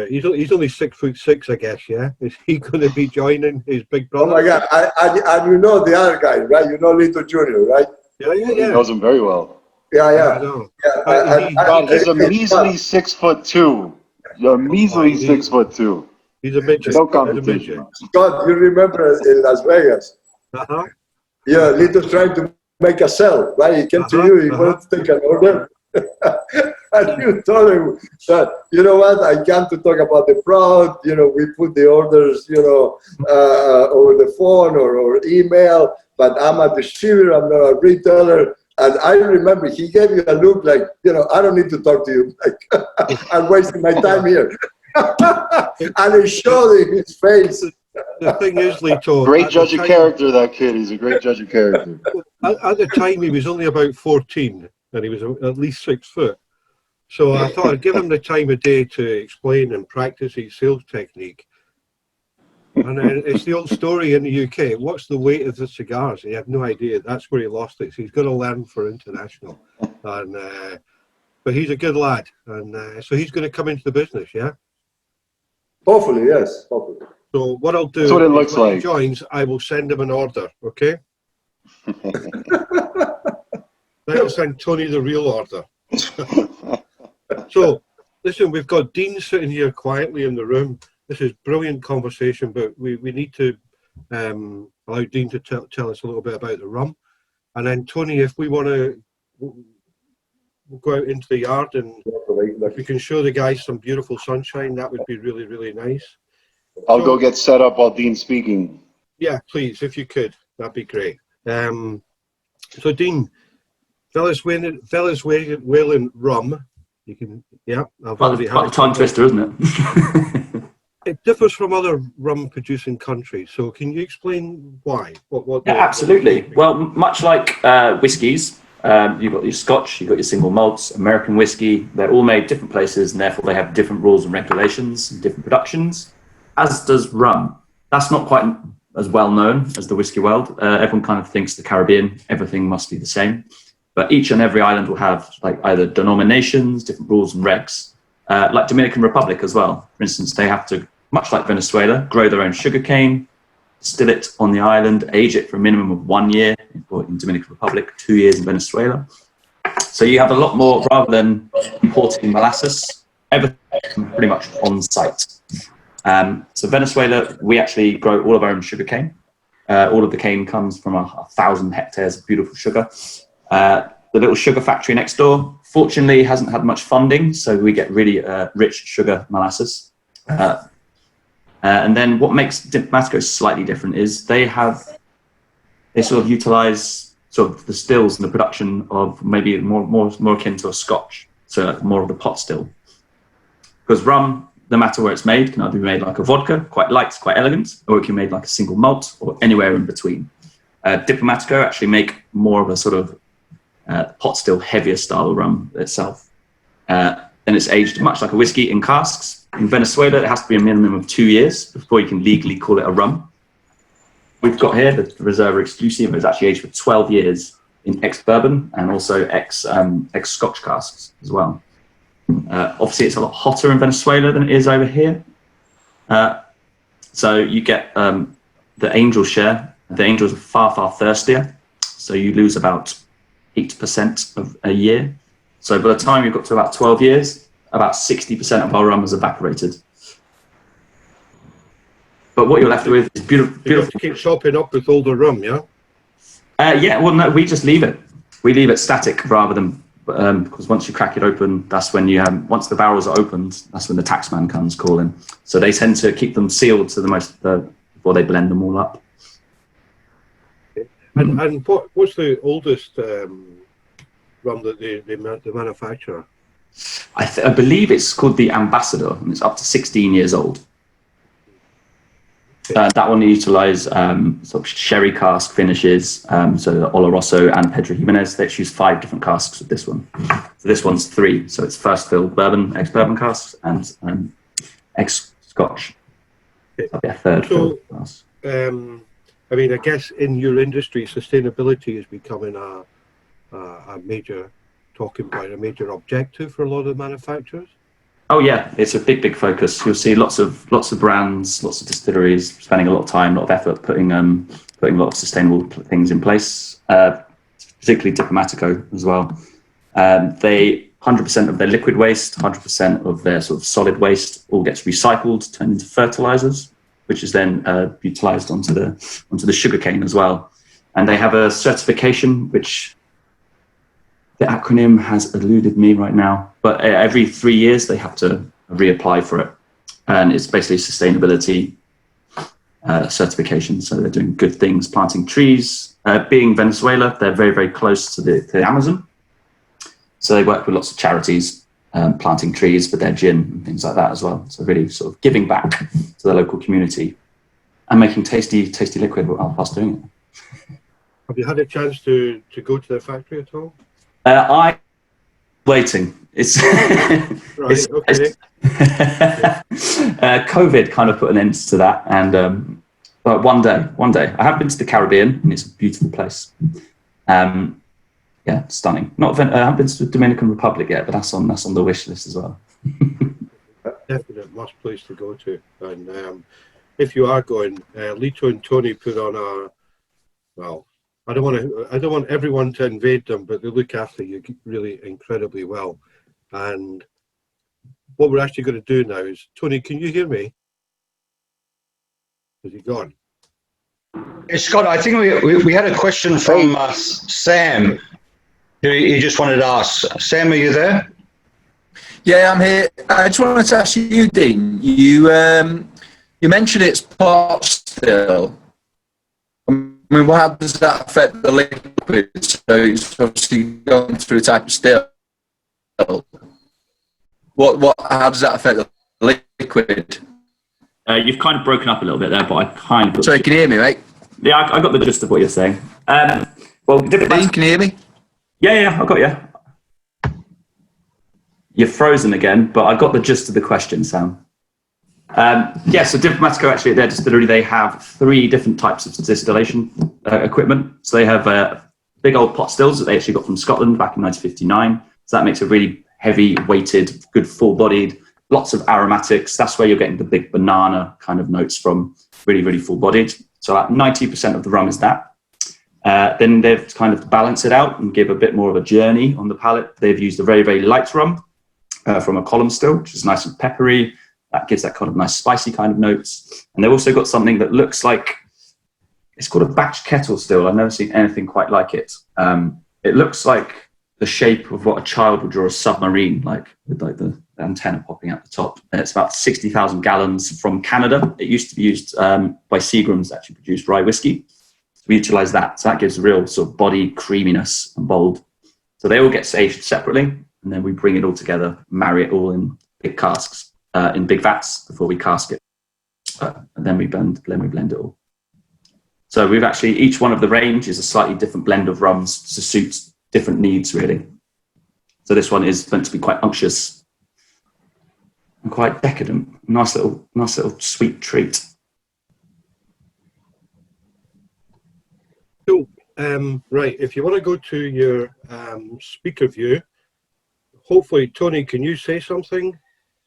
he's only 6'6", I guess, yeah? Is he going to be joining his big brother? Oh my God, and you know the other guy, right? You know Litto Jr., right? Yeah. He knows him very well. Yeah. I know. God, he's a measly 6'2". You're measly 6'2". He's a midget. No competition. Scott, you remember in Las Vegas? Yeah, Litto's trying to make a sell, right? He came to you, he wanted to take an order. And you told him that, you know what, I came to talk about the product, we put the orders, over the phone or email, but I'm a distributor, I'm not a retailer. And I remember he gave you a look like, I don't need to talk to you. Like, I'm wasting my time here. And it showed in his face. The thing is, Litto, great judge of character, that kid. He's a great judge of character. At the time, he was only about 14, and he was at least 6 foot. So I thought I'd give him the time of day to explain and practice his sales technique. And it's the old story in the UK. What's the weight of the cigars? He had no idea. That's where he lost it. So he's got to learn for international. And but he's a good lad, and so he's going to come into the business, yeah. Hopefully, yes. Hopefully. So what I'll do, that's what it looks when like. he joins, I will send him an order. Okay. Then I'll send Tony the real order. So listen, we've got Dean sitting here quietly in the room. This is brilliant conversation, but we need to allow Dean to tell us a little bit about the rum. And then, Tony, if we want to go out into the yard and if we can show the guys some beautiful sunshine, that would be really, really nice. I'll go get set up while Dean's speaking. Yeah, please, if you could, that'd be great. So, Dean, Venezuelan rum, you can, yeah. Well, it's quite a tongue twister, isn't it? It differs from other rum-producing countries. So, can you explain why? Yeah, absolutely. Well, much like whiskies, you've got your Scotch, you've got your single malts, American whiskey. They're all made different places, and therefore they have different rules and regulations and different productions. As does rum. That's not quite as well known as the whiskey world. Everyone kind of thinks the Caribbean, everything must be the same. But each and every island will have like either denominations, different rules and regs, like Dominican Republic as well. For instance, they have to, much like Venezuela, grow their own sugarcane, distill it on the island, age it for a minimum of 1 year in Dominican Republic, 2 years in Venezuela. So you have a lot more, rather than importing molasses, everything pretty much on site. So Venezuela, we actually grow all of our own sugarcane. All of the cane comes from 1,000 hectares of beautiful sugar. The little sugar factory next door, fortunately, hasn't had much funding, so we get really rich sugar molasses. And then what makes Dimplomatico slightly different is they sort of utilize sort of the stills and the production of maybe more akin to a Scotch, so more of the pot still. Because rum, no matter where it's made, can either be made like a vodka, quite light, quite elegant, or it can be made like a single malt, or anywhere in between. Diplomatico actually make more of a sort of pot still, heavier style of rum itself. And it's aged much like a whiskey in casks. In Venezuela, it has to be a minimum of 2 years before you can legally call it a rum. We've got here the Reserva Exclusiva is actually aged for 12 years in ex-bourbon and also ex-Scotch casks as well. Obviously, it's a lot hotter in Venezuela than it is over here. So you get the angel share. The angels are far, far thirstier. So you lose about 8% of a year. So by the time you've got to about 12 years, about 60% of our rum has evaporated. But what you're left with is beautiful. You have to keep topping up with older rum, yeah? Yeah, well, no, we just leave it. We leave it static rather than, because once you crack it open, that's when you have, once the barrels are opened, that's when the taxman comes calling. So they tend to keep them sealed to the most, before they blend them all up. And what's the oldest rum that they manufacture? I believe it's called the Ambassador, and it's up to 16 years old. That one utilize sort of sherry cask finishes, so the Oloroso and Pedro Jimenez. They use 5 different casks with this one. So this one's 3. So it's first fill bourbon, ex-bourbon casks, and ex-Scotch. That'll be a third fill cask. I mean, I guess in your industry, sustainability is becoming a major talking point, a major objective for a lot of manufacturers. Oh yeah, it's a big focus. You'll see lots of brands, lots of distilleries spending a lot of time, a lot of effort putting a lot of sustainable things in place. Particularly Diplomatico as well. They 100% of their liquid waste, 100% of their sort of solid waste all gets recycled, turned into fertilizers, which is then utilized onto the sugarcane as well. And they have a certification which the acronym has eluded me right now, but every 3 years they have to reapply for it. And it's basically sustainability certification. So they're doing good things, planting trees. Being Venezuela, they're very close to the Amazon. So they work with lots of charities, planting trees for their gin and things like that as well. So really sort of giving back to the local community and making tasty liquid whilst doing it. Have you had a chance to go to their factory at all? I'm waiting. It's, right, okay. COVID kind of put an end to that, and but one day, I have been to the Caribbean, and it's a beautiful place. Yeah, stunning. I haven't been to the Dominican Republic yet, but that's on the wish list as well. Definite must place to go to, and if you are going, Litto and Tony put on I don't want everyone to invade them, but they look after you really incredibly well. And what we're actually going to do now is, Tony, can you hear me? Is he gone? Hey, Scott, I think we had a question from Sam, who he just wanted to ask. Sam, are you there? Yeah, I'm here. I just wanted to ask you, Dean. You mentioned it's pot still. I mean, how does that affect the liquid? So it's obviously going through a type of still. How does that affect the liquid? You've kind of broken up a little bit there, but I kind of... Sorry, can you hear me, mate? Yeah, I got the gist of what you're saying. Well, Dean, can you hear me? Yeah, I got you. You're frozen again, but I got the gist of the question, Sam. Yeah, so Diplomatico, actually, at their distillery, they have 3 different types of distillation equipment. So they have big old pot stills that they actually got from Scotland back in 1959. So that makes a really heavy, weighted, good, full-bodied, lots of aromatics. That's where you're getting the big banana kind of notes from, really full-bodied. So about 90% of the rum is that. Then they've kind of balance it out and give a bit more of a journey on the palate. They've used a very, very light rum from a column still, which is nice and peppery. That gives that kind of nice spicy kind of notes. And they've also got something that looks like, it's called a batch kettle still. I've never seen anything quite like it. It looks like the shape of what a child would draw a submarine, like with like the antenna popping out the top. And it's about 60,000 gallons from Canada. It used to be used by C.Gars that actually produced rye whiskey. We utilize that. So that gives real sort of body creaminess and bold. So they all get aged separately, and then we bring it all together, marry it all in big casks, in big vats before we cask it. And then we blend it all. So we've actually, each one of the range is a slightly different blend of rums to suit different needs, really. So this one is meant to be quite unctuous and quite decadent. Nice little sweet treat. Cool. Right, if you want to go to your speaker view, hopefully, Tony, can you say something?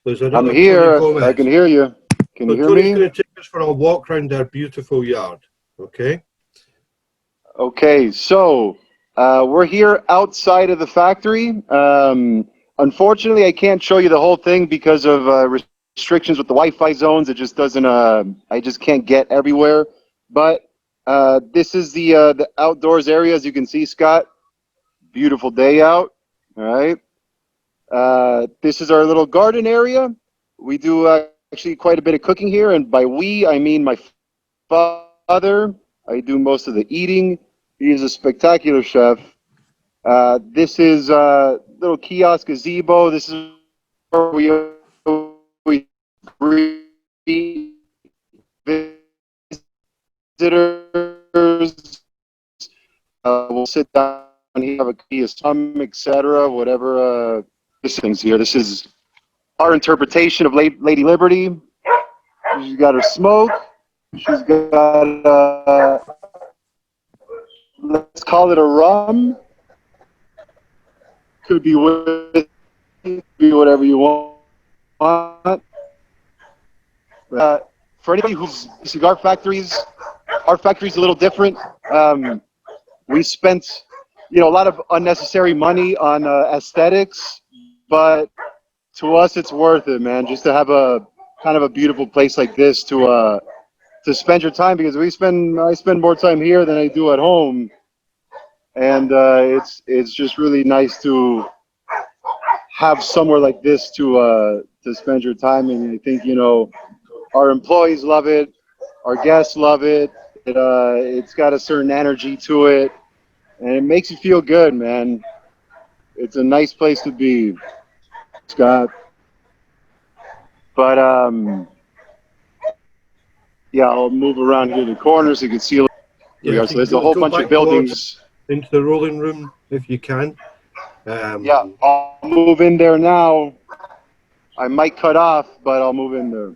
I'm here. I can hear you. Can you hear Tony's me? going to take us for a walk around their beautiful yard. Okay. Okay, so we're here outside of the factory. Unfortunately, I can't show you the whole thing because of restrictions with the Wi-Fi zones. It just doesn't. I just can't get everywhere. But this is the outdoors area, as you can see, Scott. Beautiful day out. All right. This is our little garden area. We do actually quite a bit of cooking here, and by we, I mean my father. I do most of the eating. He is a spectacular chef. This is a little kiosk gazebo. This is where we greet visitors. We'll sit down here, have a key, some, etc. Whatever. This thing's here. This is our interpretation of Lady Liberty. She's got her smoke. She's got let's call it a rum. Could be whiskey, could be whatever you want. For anybody who's cigar factories, our factory's a little different. We spent, a lot of unnecessary money on aesthetics, but to us, it's worth it, man. Just to have a kind of a beautiful place like this to spend your time, because I spend more time here than I do at home, and it's just really nice to have somewhere like this to spend your time. And I think our employees love it, our guests love it. It's got a certain energy to it, and it makes you feel good, man. It's a nice place to be, Scott. But yeah, I'll move around here to the corners so you can see. So there's a whole bunch of buildings. Into the rolling room, if you can. Yeah, I'll move in there now. I might cut off, but I'll move in there.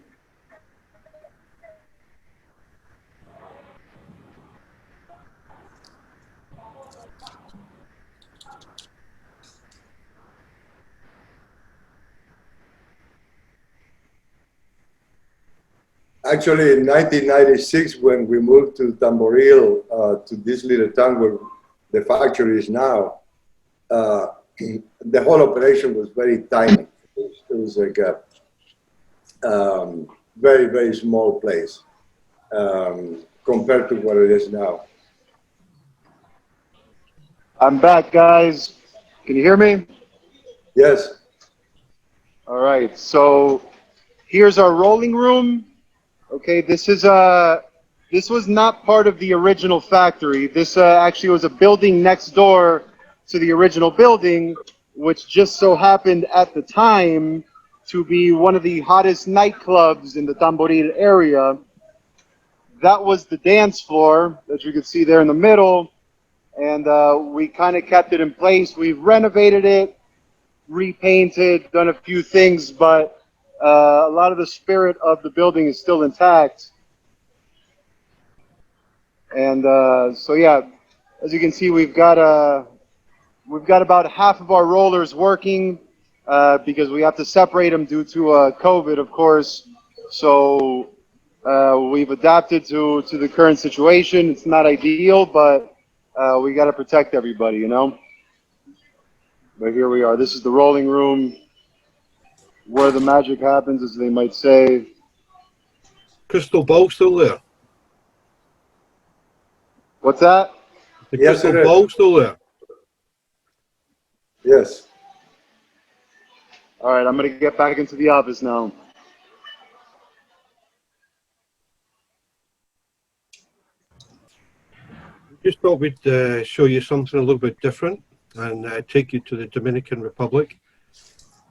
Actually, in 1996, when we moved to Tamboril, to this little town where the factory is now, the whole operation was very tiny. It was like a very, very small place compared to what it is now. I'm back, guys. Can you hear me? Yes. All right. So here's our rolling room. Okay, this was not part of the original factory. This actually was a building next door to the original building, which just so happened at the time to be one of the hottest nightclubs in the Tamboril area. That was the dance floor that you can see there in the middle, and we kind of kept it in place. We've renovated it, repainted, done a few things, but a lot of the spirit of the building is still intact. And so yeah, as you can see, we've got about half of our rollers working because we have to separate them due to COVID, of course. So we've adapted to the current situation. It's not ideal, but we got to protect everybody, you know. But here we are. This is the rolling room, where the magic happens, as they might say. Crystal ball still there? What's that? The Yes, crystal it is. ball still there? Yes. All right, I'm going to get back into the office now. Just thought we'd show you something a little bit different and take you to the Dominican Republic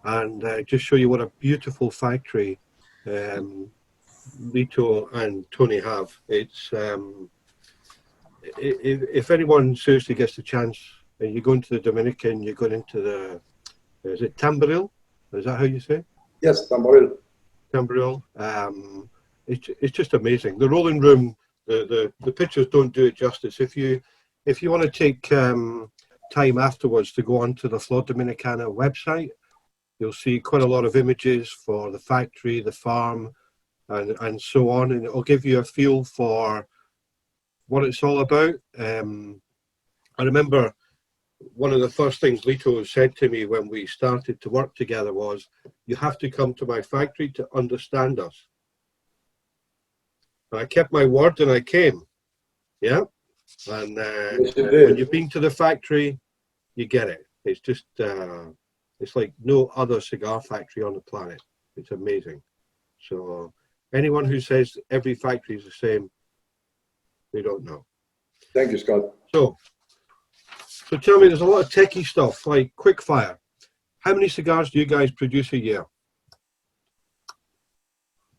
and just show you what a beautiful factory Litto and Tony have. It's if anyone seriously gets the chance, and you go into the Dominican, you're going into the, is it Tamboril? Is that how you say? Yes, Tamboril. Tamboril. It's just amazing. The rolling room, the pictures don't do it justice. If you want to take time afterwards to go onto the Flor Dominicana website, you'll see quite a lot of images for the factory, the farm, and so on, and it'll give you a feel for what it's all about. I remember one of the first things Litto said to me when we started to work together was, you have to come to my factory to understand us. And I kept my word and I came. Yeah. And Yes, you when did. you've been to the factory, you get it. It's just, it's like no other cigar factory on the planet. It's amazing. So anyone who says every factory is the same, they don't know. Thank you, Scott. So tell me, there's a lot of techie stuff, like quick fire. How many cigars do you guys produce a year?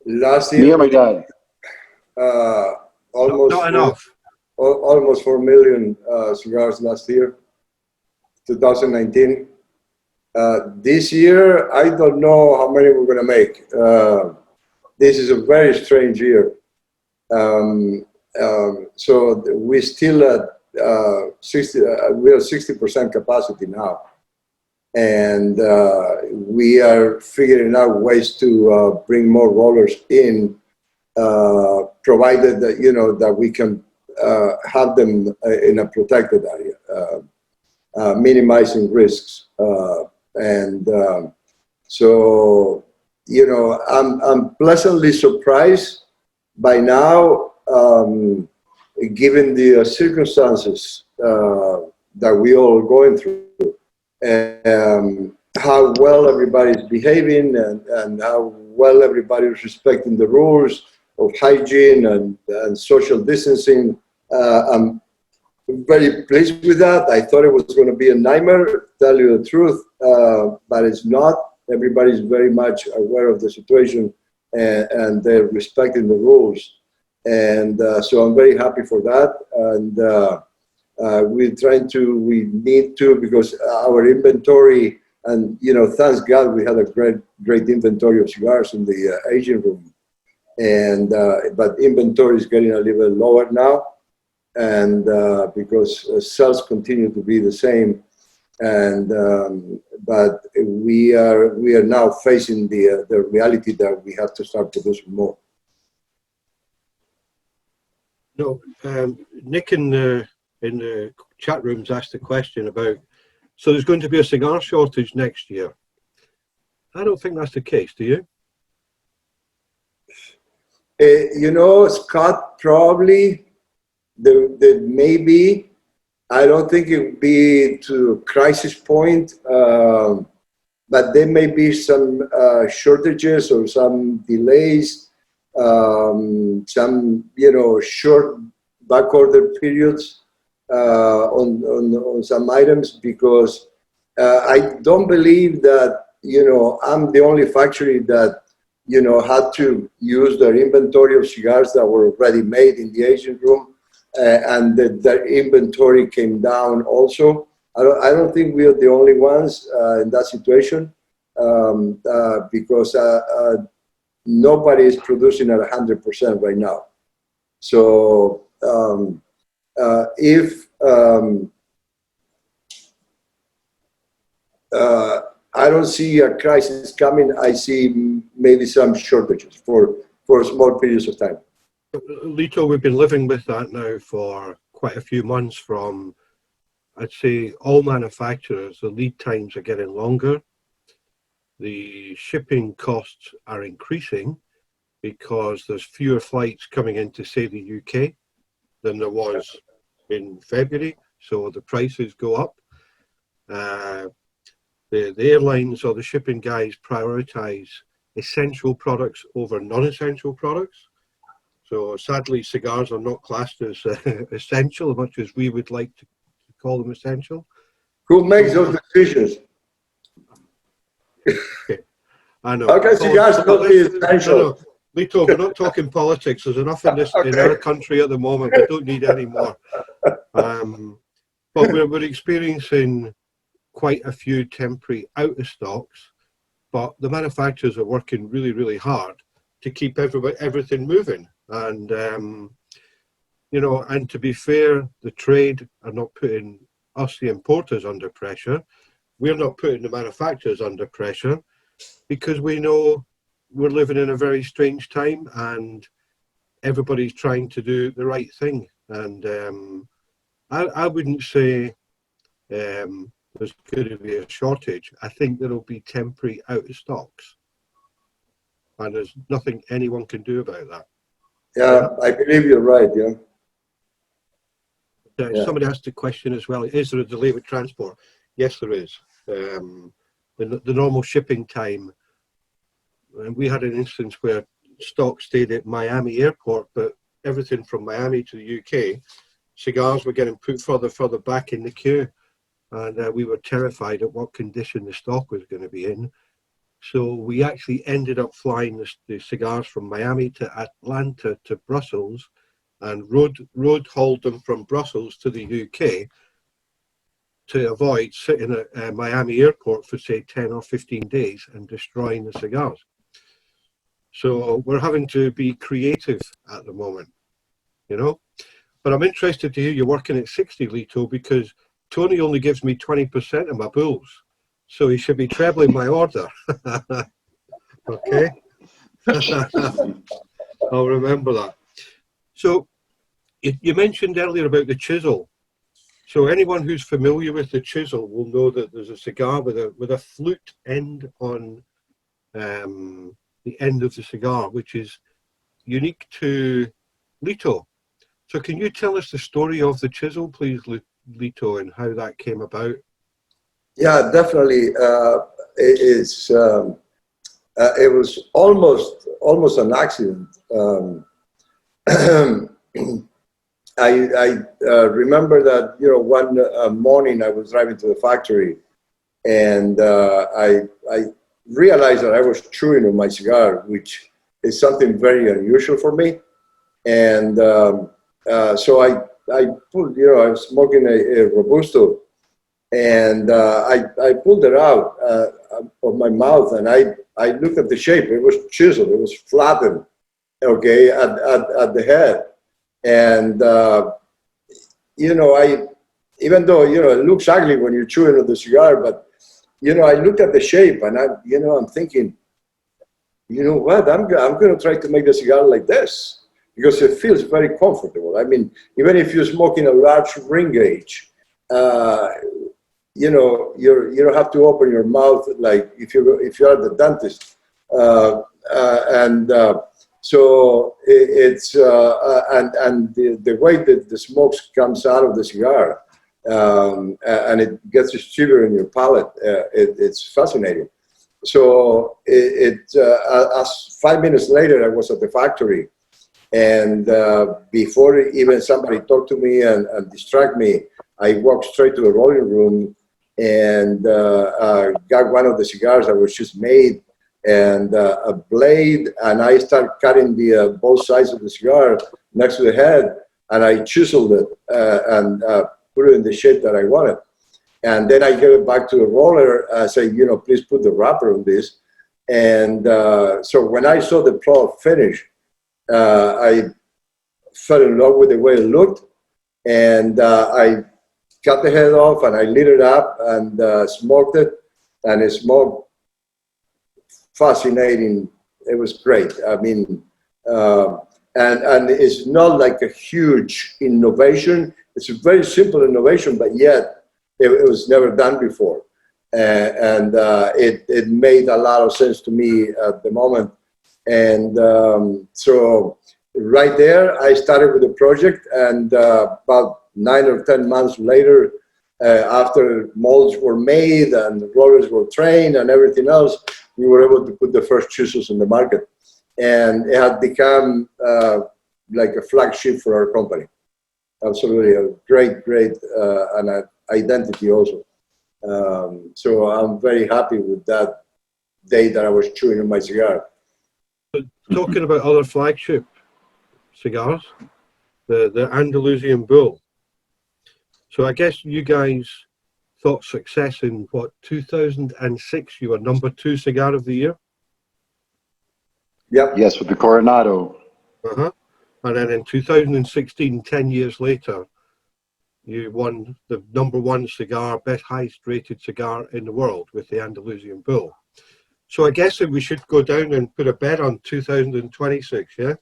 Last Me year, or my dad? almost Not enough. almost 4 million cigars last year, 2019. This year, I don't know how many we're going to make. This is a very strange year. So we still at 60. We are 60% capacity now, and we are figuring out ways to bring more rollers in, provided that that we can have them in a protected area, minimizing risks. So I'm pleasantly surprised by now. Given the circumstances that we all going through, and how well everybody's behaving, and how well everybody's respecting the rules of hygiene and social distancing, I'm very pleased with that. I thought it was going to be a nightmare, to tell you the truth, but it's not. Everybody's very much aware of the situation, and they're respecting the rules. And so I'm very happy for that. And we need to, because our inventory, and thanks God we had a great inventory of cigars in the Asian room. And but inventory is getting a little bit lower now, and because sales continue to be the same, and but we are now facing the reality that we have to start producing more. No, Nick in the chat rooms asked a question about, so there's going to be a cigar shortage next year. I don't think that's the case, do you? Scott, probably there may be. I don't think it would be to a crisis point, but there may be some shortages or some delays. Some short back order periods on some items, because I don't believe that I'm the only factory that had to use their inventory of cigars that were already made in the Asian room, and that their inventory came down also. I don't think we are the only ones in that situation, because nobody is producing at 100% right now. So if I don't see a crisis coming, I see maybe some shortages for small periods of time. Litto, we've been living with that now for quite a few months from, I'd say, all manufacturers. The lead times are getting longer. The shipping costs are increasing because there's fewer flights coming into, say, the UK than there was in February, so the prices go up. The airlines or the shipping guys prioritize essential products over non-essential products. So sadly, cigars are not classed as essential, as much as we would like to call them essential. Who makes those decisions? Okay. I know. How can cigars not be essential? No, Litto, we're not talking politics. There's enough in this in our country at the moment. We don't need any more. But we're experiencing quite a few temporary out of stocks, but the manufacturers are working really, really hard to keep everything moving. And you know, and to be fair, the trade are not putting us, the importers, under pressure. We're not putting the manufacturers under pressure because we know we're living in a very strange time and everybody's trying to do the right thing. And I wouldn't say there's going to be a shortage. I think there will be temporary out of stocks, and there's nothing anyone can do about that. Yeah, I believe you're right. Yeah. Somebody asked the question as well, is there a delay with transport? Yes, there is. The normal shipping time, and we had an instance where stock stayed at Miami airport, but everything from Miami to the UK, cigars were getting put further back in the queue, and we were terrified at what condition the stock was going to be in. So we actually ended up flying the cigars from Miami to Atlanta to Brussels, and road hauled them from Brussels to the UK to avoid sitting at Miami airport for, say, 10 or 15 days and destroying the cigars. So we're having to be creative at the moment, you know. But I'm interested to hear you're working at 60, Litto, because Tony only gives me 20% of my bulls, so he should be trebling my order. Okay? I'll remember that. So you mentioned earlier about the Chisel. So anyone who's familiar with the Chisel will know that there's a cigar with a flute end on the end of the cigar, which is unique to Litto. So can you tell us the story of the Chisel, please, Litto, and how that came about? Yeah, definitely. It was almost an accident. I remember that, you know, one morning I was driving to the factory, and I realized that I was chewing on my cigar, which is something very unusual for me. And so I pulled, you know, I was smoking a Robusto, and I pulled it out of my mouth, and I looked at the shape. It was chiseled. It was flattened, okay, at the head. And, you know, even though, you know, it looks ugly when you're chewing on the cigar, but, you know, I looked at the shape, and I'm thinking, you know what, I'm going to try to make the cigar like this, because it feels very comfortable. I mean, even if you're smoking a large ring gauge, you know, you don't have to open your mouth like if you're at the dentist, so it's and the way that the smoke comes out of the cigar, and it gets distributed in your palate. It's fascinating. So as 5 minutes later, I was at the factory, and before even somebody talked to me and distract me, I walked straight to the rolling room and got one of the cigars that was just made, and a blade, and I started cutting the both sides of the cigar next to the head, and I chiseled it and put it in the shape that I wanted. And then I gave it back to the roller, say, you know, please put the wrapper on this. And so when I saw the product finish, I fell in love with the way it looked, and I cut the head off, and I lit it up and smoked it, and it smoked fascinating. It was great. I mean, and it's not like a huge innovation. It's a very simple innovation, but yet it was never done before. It made a lot of sense to me at the moment. And so right there, I started with the project, and about 9 or 10 months later, after molds were made and the rollers were trained and everything else, we were able to put the first chisels in the market. And it had become like a flagship for our company. Absolutely, a great an identity also. So I'm very happy with that day that I was chewing on my cigar. Talking about other flagship cigars, the Andalusian Bull. So I guess you guys thought success in what, 2006? You were #2 cigar of the year. Yep. Yes, with the Coronado. And then in 2016, 10 years later, you won the #1 cigar, best highest rated cigar in the world with the Andalusian Bull. So I guess that we should go down and put a bet on 2026, yeah?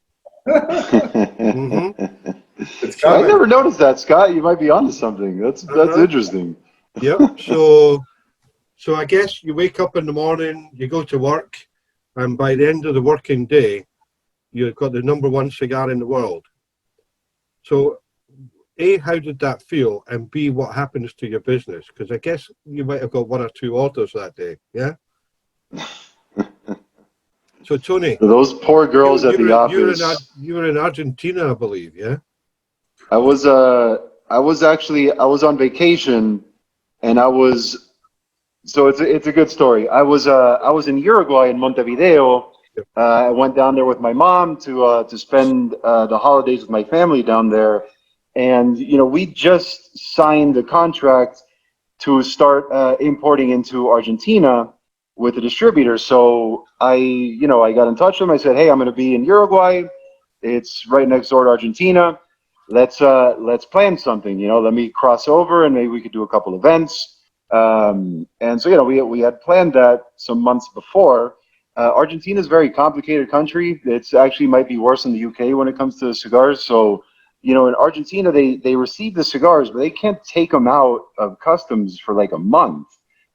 I never noticed that, Scott. You might be onto something. That's interesting. Yep. So I guess you wake up in the morning, you go to work, and by the end of the working day, you've got the #1 cigar in the world. So A, how did that feel? And B, what happens to your business? Because I guess you might have got 1 or 2 orders that day, yeah? So Tony, those poor girls at the office. You were in Argentina, I believe, yeah? I was on vacation, and so it's a good story. I was in Uruguay in Montevideo. I went down there with my mom to spend the holidays with my family down there, and we just signed the contract to start importing into Argentina with a distributor. So I got in touch with him. I said, hey, I'm going to be in Uruguay. It's right next door to Argentina. Let's plan something. Let me cross over, and maybe we could do a couple events. And so we had planned that some months before. Argentina is a very complicated country. It's actually might be worse than the UK when it comes to cigars. So in Argentina they receive the cigars, but they can't take them out of customs for like a month.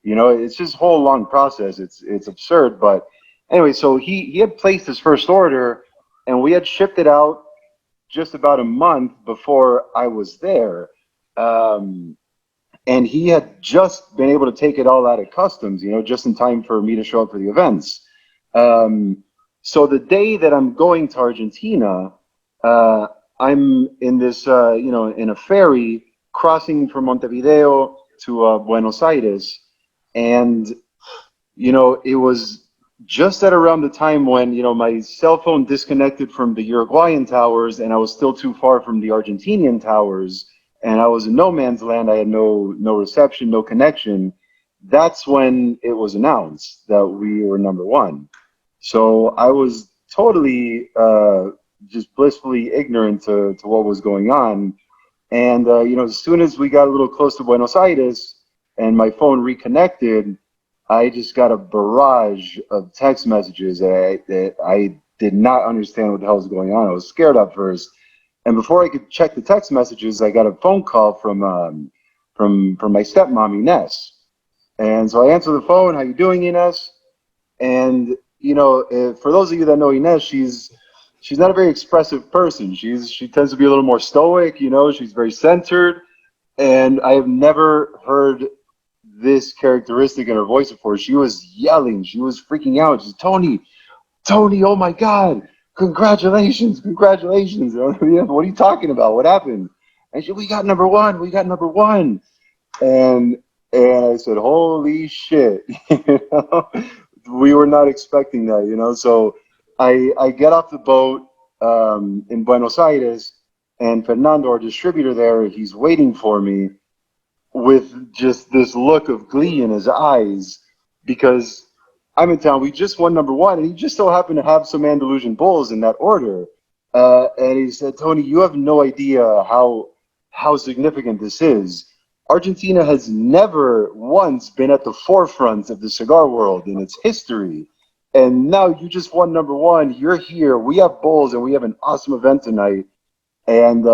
It's just a whole long process. It's absurd. But anyway, so he had placed his first order, and we had shipped it out just about a month before I was there. And he had just been able to take it all out of customs, just in time for me to show up for the events. So the day that I'm going to Argentina, I'm in this, in a ferry crossing from Montevideo to Buenos Aires. And, it was just at around the time when, my cell phone disconnected from the Uruguayan towers, and I was still too far from the Argentinian towers, and I was in no man's land. I had no reception, no connection. That's when it was announced that we were #1. So I was totally just blissfully ignorant to what was going on. And, as soon as we got a little close to Buenos Aires and my phone reconnected, I just got a barrage of text messages that I did not understand what the hell was going on. I was scared at first. And before I could check the text messages, I got a phone call from my stepmom, Ines. And so I answered the phone. How you doing, Ines? And, for those of you that know Ines, she's not a very expressive person. She tends to be a little more stoic, she's very centered. And I have never heard this characteristic in her voice before. She was yelling. She was freaking out. She's, Tony, oh my God, congratulations. What are you talking about? What happened? And she, we got #1. And I said, holy shit. We were not expecting that, So I get off the boat in Buenos Aires, and Fernando, our distributor there, he's waiting for me with just this look of glee in his eyes, because I'm in town. We just won #1, and he just so happened to have some Andalusian bulls in that order. And he said, Tony, you have no idea how significant this is. Argentina has never once been at the forefront of the cigar world in its history. And now you just won #1. You're here. We have bowls, and we have an awesome event tonight. And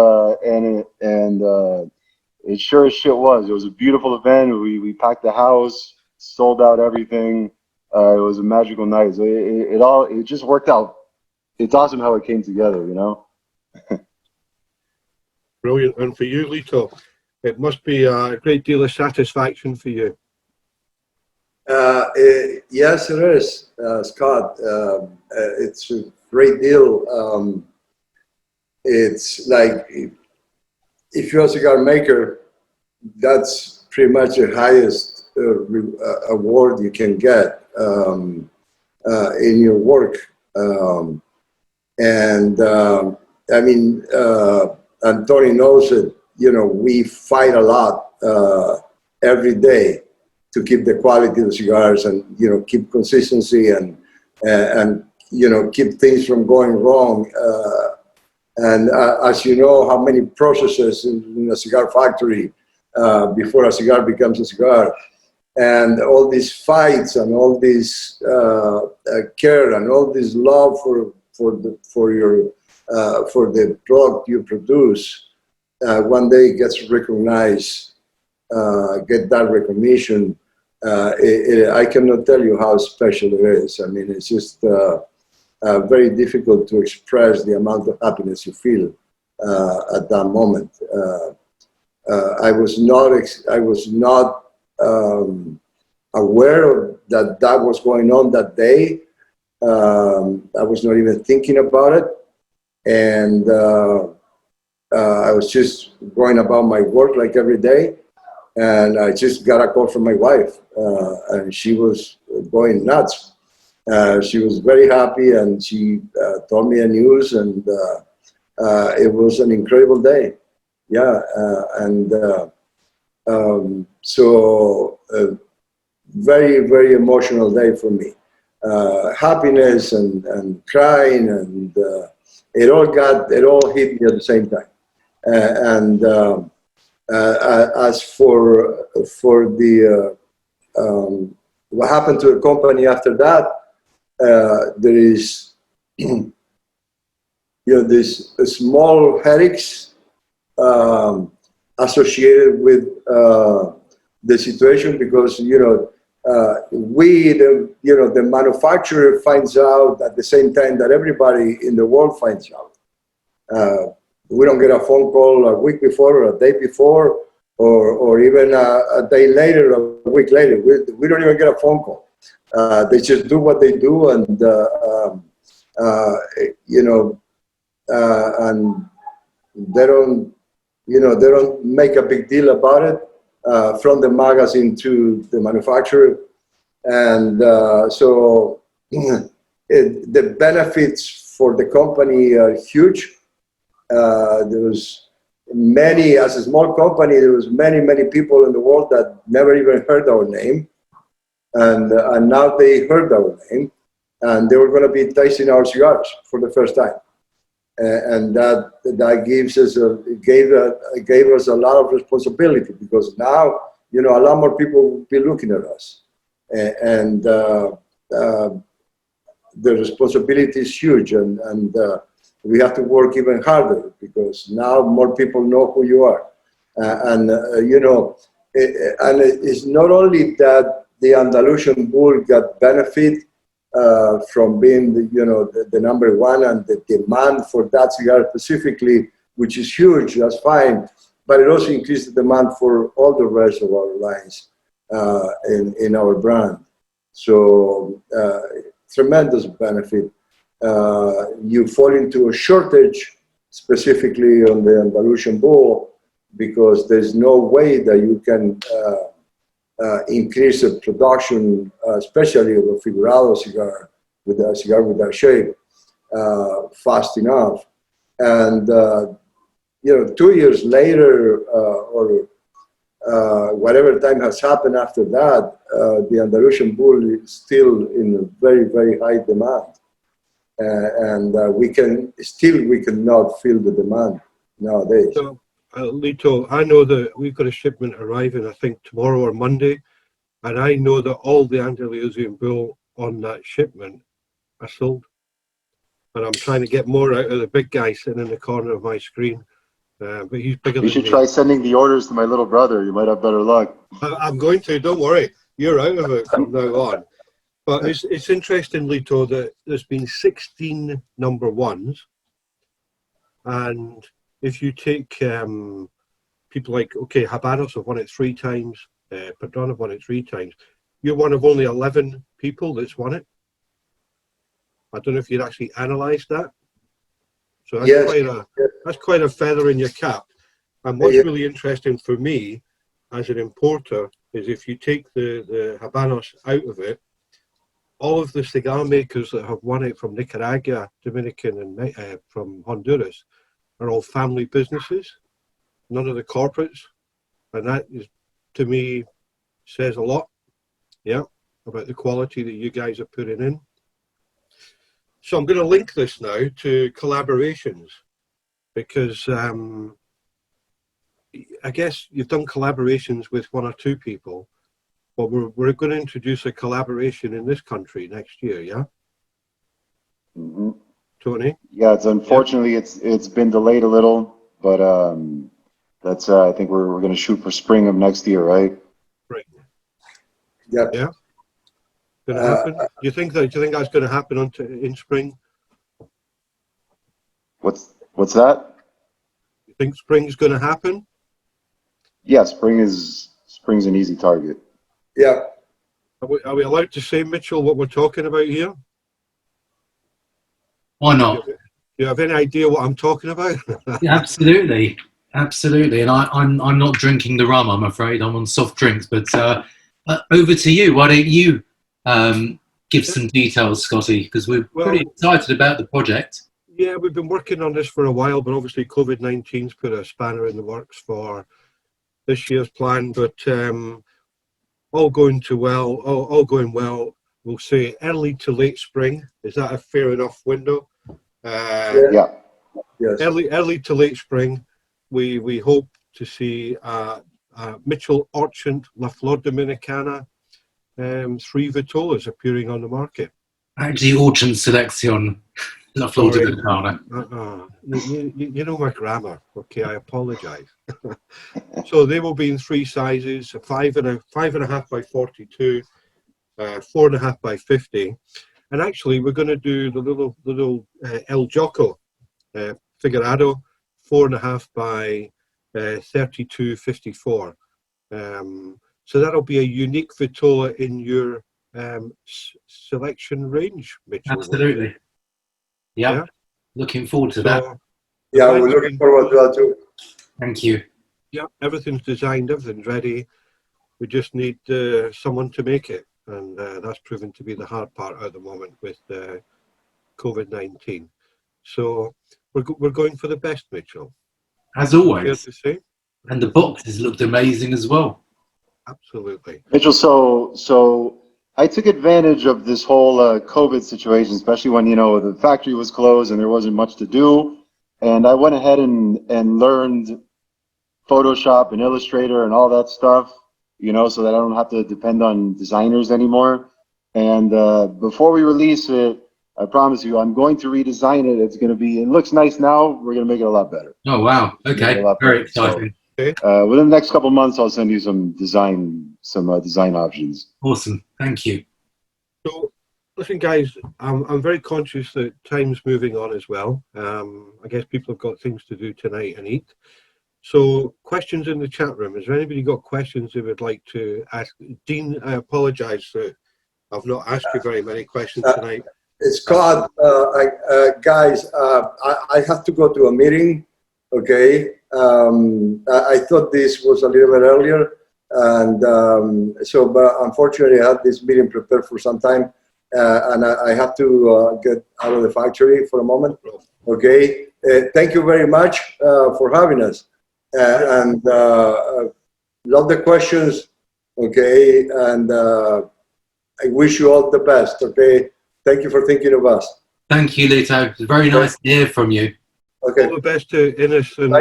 it sure as shit was. It was a beautiful event. We packed the house, sold out everything. It was a magical night. So it just worked out. It's awesome how it came together, you know. Brilliant. And for you, Litto, it must be a great deal of satisfaction for you. Yes, it is, Scott. It's a great deal. It's like if you're a cigar maker, that's pretty much the highest award you can get in your work. I mean, and Tony knows it. You know, we fight a lot every day to keep the quality of the cigars, and keep consistency, and keep things from going wrong. As you know, how many processes in a cigar factory before a cigar becomes a cigar, and all these fights and all this care and all this love for the product you produce, one day gets recognized, get that recognition. I cannot tell you how special it is. I mean, it's just very difficult to express the amount of happiness you feel at that moment. I was not aware of that was going on that day. I was not even thinking about it, and I was just going about my work like every day. And I just got a call from my wife, and she was going nuts. She was very happy, and she told me the news, and it was an incredible day. Yeah, so very, very emotional day for me. Happiness and crying, and it all hit me at the same time. As for the what happened to the company after that, there is this small headaches associated with the situation, because the manufacturer finds out at the same time that everybody in the world finds out. We don't get a phone call a week before, or a day before, or even a day later, a week later. We don't even get a phone call. They just do what they do, and and they don't make a big deal about it from the magazine to the manufacturer, and so the benefits for the company are huge. There was as a small company, there was many people in the world that never even heard our name, and now they heard our name, and they were going to be tasting our cigars for the first time, and that gave us a lot of responsibility, because now a lot more people will be looking at us, and the responsibility is huge, and we have to work even harder, because now more people know who you are. And it's not only that the Andalusian Bull got benefit from being the #1, and the demand for that cigar specifically, which is huge, that's fine, but it also increased the demand for all the rest of our lines in our brand. So tremendous benefit. You fall into a shortage, specifically on the Andalusian Bull, because there's no way that you can increase the production, especially of a figurado cigar, with that shape, fast enough. And 2 years later, or whatever time has happened after that, the Andalusian Bull is still in very, very high demand. And we cannot fill the demand nowadays. So, Litto, I know that we've got a shipment arriving, I think tomorrow or Monday, and I know that all the Andalusian Bull on that shipment are sold. And I'm trying to get more out of the big guy sitting in the corner of my screen. But he's bigger You than should me. try sending the orders to my little brother. You might have better luck. I'm going to, don't worry. You're out of it from now on. But it's interesting, Litto, that there's been 16 number ones. And if you take people like, okay, Habanos have won it 3 times, Padron have won it 3 times. You're one of only 11 people that's won it. I don't know if you'd actually analysed that. So that's, Yes. that's quite a feather in your cap. And what's really interesting for me as an importer is if you take the Habanos out of it, all of the cigar makers that have won it from Nicaragua, Dominican, and from Honduras are all family businesses, none of the corporates. And that is, to me, says a lot, yeah, about the quality that you guys are putting in. So I'm going to link this now to collaborations because I guess you've done collaborations with 1 or 2 people, but we're going to introduce a collaboration in this country next year, yeah? Mm-hmm. Tony? Yeah, it's unfortunately it's been delayed a little, but that's I think we're going to shoot for spring of next year, right? Right. Yeah. Yeah. Going to happen? Do you think that's going to happen in spring? What's that? You think spring's going to happen? Yeah, spring's an easy target. Yeah. Are we allowed to say, Mitchell, what we're talking about here? Why not? Do you have any idea what I'm talking about? Yeah, absolutely, absolutely. And I'm not drinking the rum, I'm afraid. I'm on soft drinks. But over to you. Why don't you give some details, Scotty? Because we're pretty excited about the project. Yeah, we've been working on this for a while, but obviously COVID-19's put a spanner in the works for this year's plan. But all going well. We'll say early to late spring. Is that a fair enough window? Yeah. Yes. Early to late spring. We hope to see Mitchell Orchant La Flor Dominicana 3 Vitolas appearing on the market. Actually, Orchant Seleecion La Flor Dominicana. You know my grammar. Okay, I apologise. So they will be in 3 sizes: a 5.5 by 42, 4.5 by 50, and actually we're going to do the little El Jocko Figurado 4.5 by 32-54. So that'll be a unique Vitola in your selection range, Mitchell. Absolutely. Yeah. Looking forward to that. Yeah, we're looking forward to that too. Thank you. Yeah, everything's designed, everything's ready. We just need someone to make it, and that's proven to be the hard part at the moment with COVID-19. So we're going for the best, Mitchell. As always. Fair to say? And the boxes looked amazing as well. Absolutely. Mitchell, so I took advantage of this whole COVID situation, especially when, the factory was closed and there wasn't much to do. And I went ahead and learned Photoshop and Illustrator and all that stuff, so that I don't have to depend on designers anymore. And before we release it, I promise you, I'm going to redesign it. It looks nice now. We're going to make it a lot better. Oh, wow. Okay. Very exciting. So, within the next couple of months, I'll send you some design options. Awesome. Thank you. So, listen, guys, I'm very conscious that time's moving on as well. I guess people have got things to do tonight and eat. So, questions in the chat room. Has anybody got questions they would like to ask? Dean, I apologise that I've not asked you very many questions tonight. Scott, guys, I have to go to a meeting, okay? I thought this was a little bit earlier, and but unfortunately I had this meeting prepared for some time, and I have to get out of the factory for a moment, okay? Thank you very much for having us, and love the questions, okay? And I wish you all the best, okay? Thank you for thinking of us. Thank you, Litto. It's very nice to hear from you. Okay. All the best to Innes and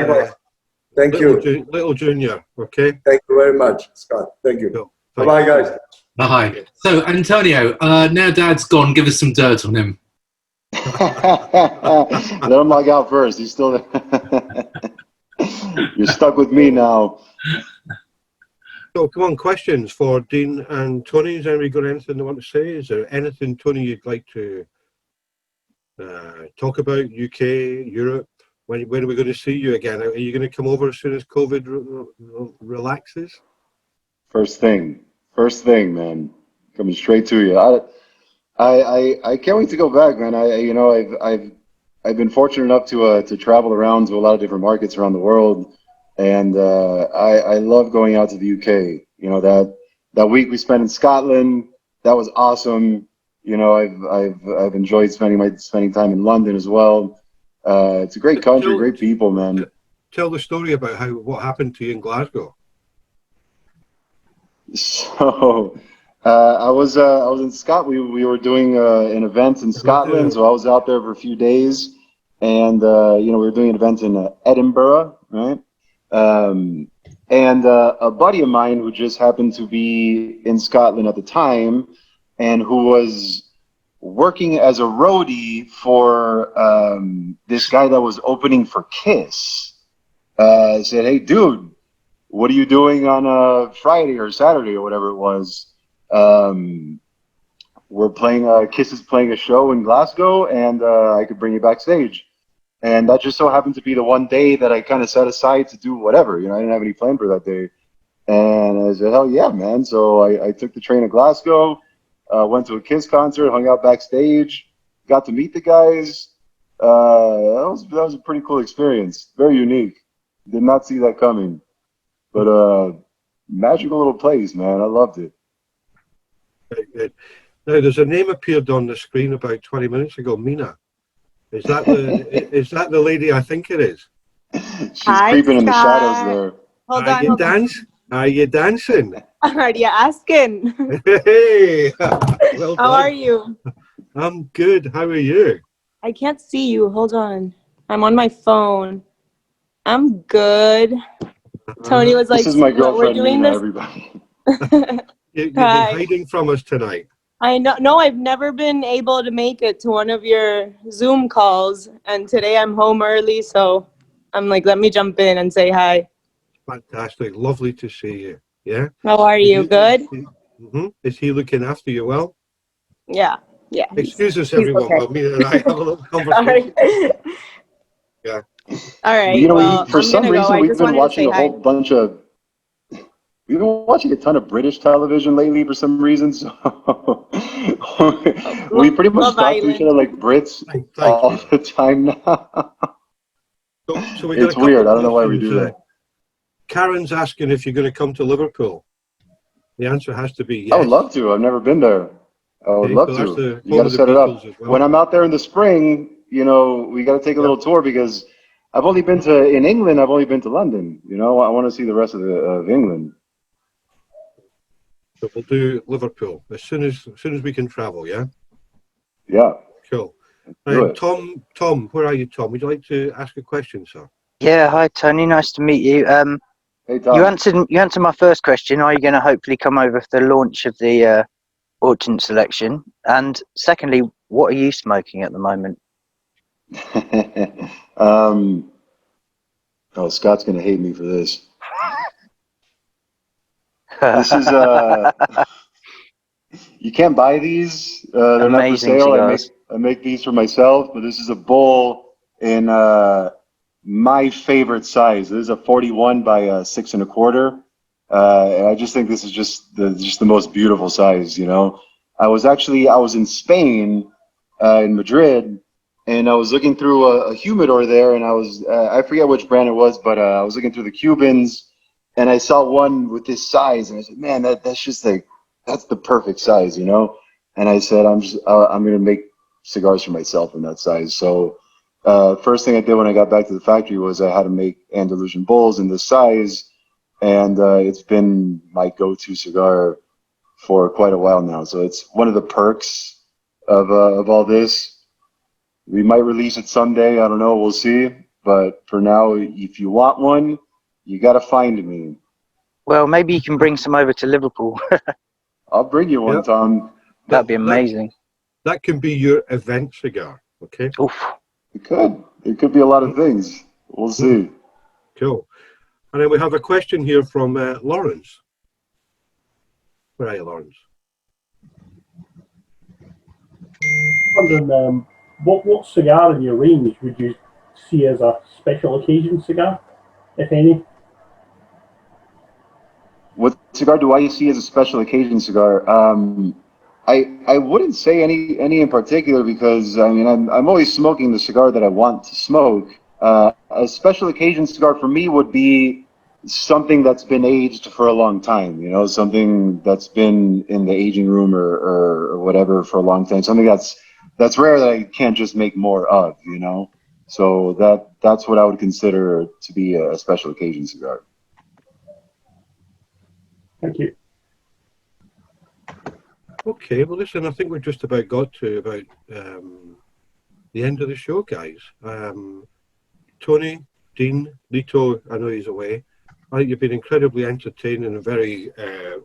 Thank you. Little Junior, okay? Thank you very much, Scott. Thank you. Cool. Bye-bye, guys. Bye. So, Antonio, now Dad's gone, give us some dirt on him. Let him log out first. He's still You're stuck with me now. So come on, questions for Dean and Tony. Has anybody got anything they want to say? Is there anything, Tony, you'd like to talk about? UK, Europe? When are we going to see you again? Are you going to come over as soon as COVID relaxes? First thing, man. Coming straight to you. I can't wait to go back, man. I've been fortunate enough to travel around to a lot of different markets around the world, and I love going out to the UK. You know, that week we spent in Scotland, that was awesome. You know, I've enjoyed spending time in London as well. It's a great country, great people, man. Tell the story about what happened to you in Glasgow. So I was in Scotland. We were doing an event in Scotland, so I was out there for a few days, and you know, we were doing an event in Edinburgh, right? And a buddy of mine who just happened to be in Scotland at the time, and who was working as a roadie for this guy that was opening for Kiss, said, "Hey, dude, what are you doing on Friday or Saturday or whatever it was? We're playing, Kiss is playing a show in Glasgow, and I could bring you backstage." And that just so happened to be the one day that I kind of set aside to do whatever. You know, I didn't have any plan for that day. And I said, hell yeah, man. So I took the train to Glasgow, went to a Kiss concert, hung out backstage, got to meet the guys. That was a pretty cool experience. Very unique. Did not see that coming. But magical little place, man. I loved it. Very good. Now, there's a name appeared on the screen about 20 minutes ago, Mina. Is that the lady I think it is? She's creeping in the shadows there. Hold Are you dancing? Are you asking? Hey, well done. How are you? I'm good. How are you? I can't see you. Hold on. I'm on my phone. I'm good. Tony was like, this is my "We're girlfriend, doing Nina, this." everybody. You've been hiding from us tonight. I know. No, I've never been able to make it to one of your Zoom calls, and today I'm home early, so I'm like, let me jump in and say hi. Fantastic. Lovely to see you. Yeah? How are you? Good? Is he looking after you well? Yeah. Excuse us, everyone, okay. while Mina and I have a little conversation. Yeah. All right. You know, well, for some reason, I we've just been wanted to watching say a whole hi. bunch of. We've been watching a ton of British television lately for some reason, so we pretty much Love talk to each Island. other like Brits all the time now. So we got It's a couple weird. of I don't know why we questions. do that. Karen's asking if you're going to come to Liverpool. The answer has to be yes. I would love to. I've never been there. I would love to. You got to set it up. Well. When I'm out there in the spring, you know, we got to take a little tour, because I've only been in England. I've only been to London. You know, I want to see the rest of England. So we'll do Liverpool as soon as we can travel. Yeah. Yeah. Cool. And Tom, where are you, Tom? Would you like to ask a question, sir? Yeah. Hi, Tony. Nice to meet you. Hey, Tom. You answered my first question. Are you going to hopefully come over for the launch of the Orchant Seleecion? And secondly, what are you smoking at the moment? Oh, Scott's gonna hate me for this. This is you can't buy these. They're Amazing not for sale. cigars. I make these for myself, but this is a bowl in my favorite size. This is a 41 by 6 1/4. And I just think this is just the most beautiful size. You know, I was in Spain, in Madrid, and I was looking through a humidor there, and I forget which brand it was, but I was looking through the Cubans, and I saw one with this size, and I said, man, that's just like, that's the perfect size, you know? And I said, I'm going to make cigars for myself in that size. So first thing I did when I got back to the factory was I had to make Andalusian bowls in this size, and it's been my go-to cigar for quite a while now. So it's one of the perks of all this. We might release it someday. I don't know. We'll see. But for now, if you want one, you got to find me. Well, maybe you can bring some over to Liverpool. I'll bring you one, Tom. That'd be amazing. That can be your event cigar. Okay. Oof. It could. It could be a lot of things. We'll see. Cool. And then we have a question here from Lawrence. Where are you, Lawrence? Wondering, what cigar in your range would you see as a special occasion cigar, if any? What cigar do I see as a special occasion cigar? I wouldn't say any in particular, because I mean I'm always smoking the cigar that I want to smoke. A special occasion cigar for me would be something that's been aged for a long time. You know, something that's been in the aging room or whatever for a long time. Something that's rare that I can't just make more of. You know, so that's what I would consider to be a special occasion cigar. Thank you. Okay, well listen, I think we've just about got to about the end of the show, guys. Tony, Dean, Litto, I know he's away. I think you've been incredibly entertaining and very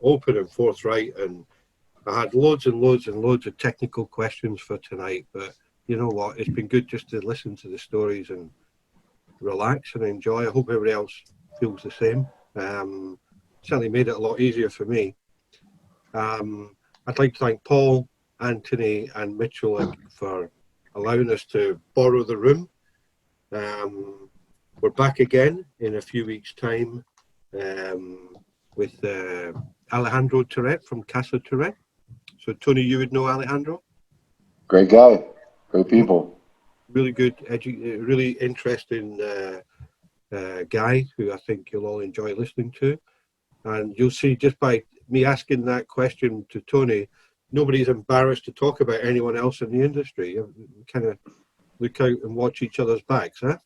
open and forthright, and I had loads and loads and loads of technical questions for tonight, but you know what, it's been good just to listen to the stories and relax and enjoy. I hope everybody else feels the same. Certainly made it a lot easier for me. I'd like to thank Paul, Anthony and Mitchell for allowing us to borrow the room. We're back again in a few weeks' time with Alejandro Tourette from Casa Tourette. So Tony, you would know Alejandro? Great guy, great people. Really good, really interesting guy who I think you'll all enjoy listening to. And you'll see just by me asking that question to Tony, nobody's embarrassed to talk about anyone else in the industry. Kind of look out and watch each other's backs, huh?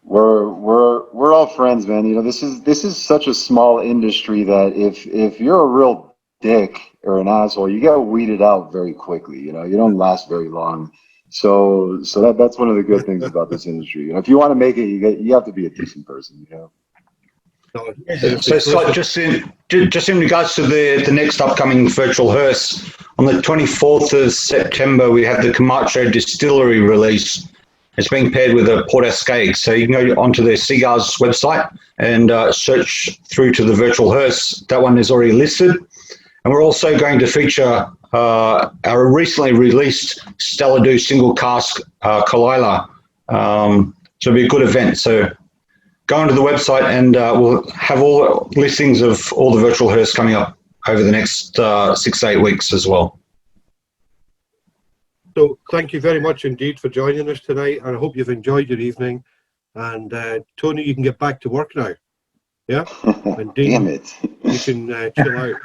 We're all friends, man. You know, this is such a small industry that if you're a real dick or an asshole, you get weeded out very quickly. You know, you don't last very long. So that's one of the good things about this industry. You know, if you want to make it, you have to be a decent person. You know. So just in regards to the next upcoming virtual hearse, on the 24th of September, we have the Camacho Distillery release. It's being paired with a Port Escape. So you can go onto the Cigars website and search through to the virtual hearse. That one is already listed. And we're also going to feature our recently released Stella Do single cask Kalila. So it'll be a good event. So go onto the website and we'll have all listings of all the virtual hearse coming up over the next 6 to 8 weeks as well. So thank you very much indeed for joining us tonight, and I hope you've enjoyed your evening. And Tony, you can get back to work now. Yeah? And Dean, Damn it. you can chill out.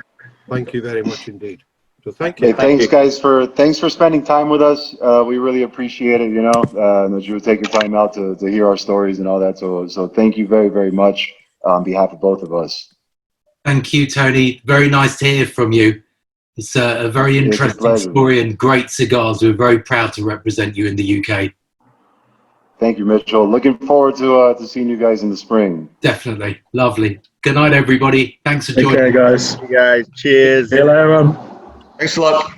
Thank you very much indeed. So thank you. Hey, thanks guys thanks for spending time with us. We really appreciate it, you know, that you would take your time out to hear our stories and all that. So thank you very, very much on behalf of both of us. Thank you, Tony. Very nice to hear from you. It's a very interesting story and great cigars. We're very proud to represent you in the UK. Thank you, Mitchell. Looking forward to seeing you guys in the spring. Definitely. Lovely. Good night, everybody. Thanks for joining. Okay, guys. You guys. Cheers. See you later on. Thanks a lot.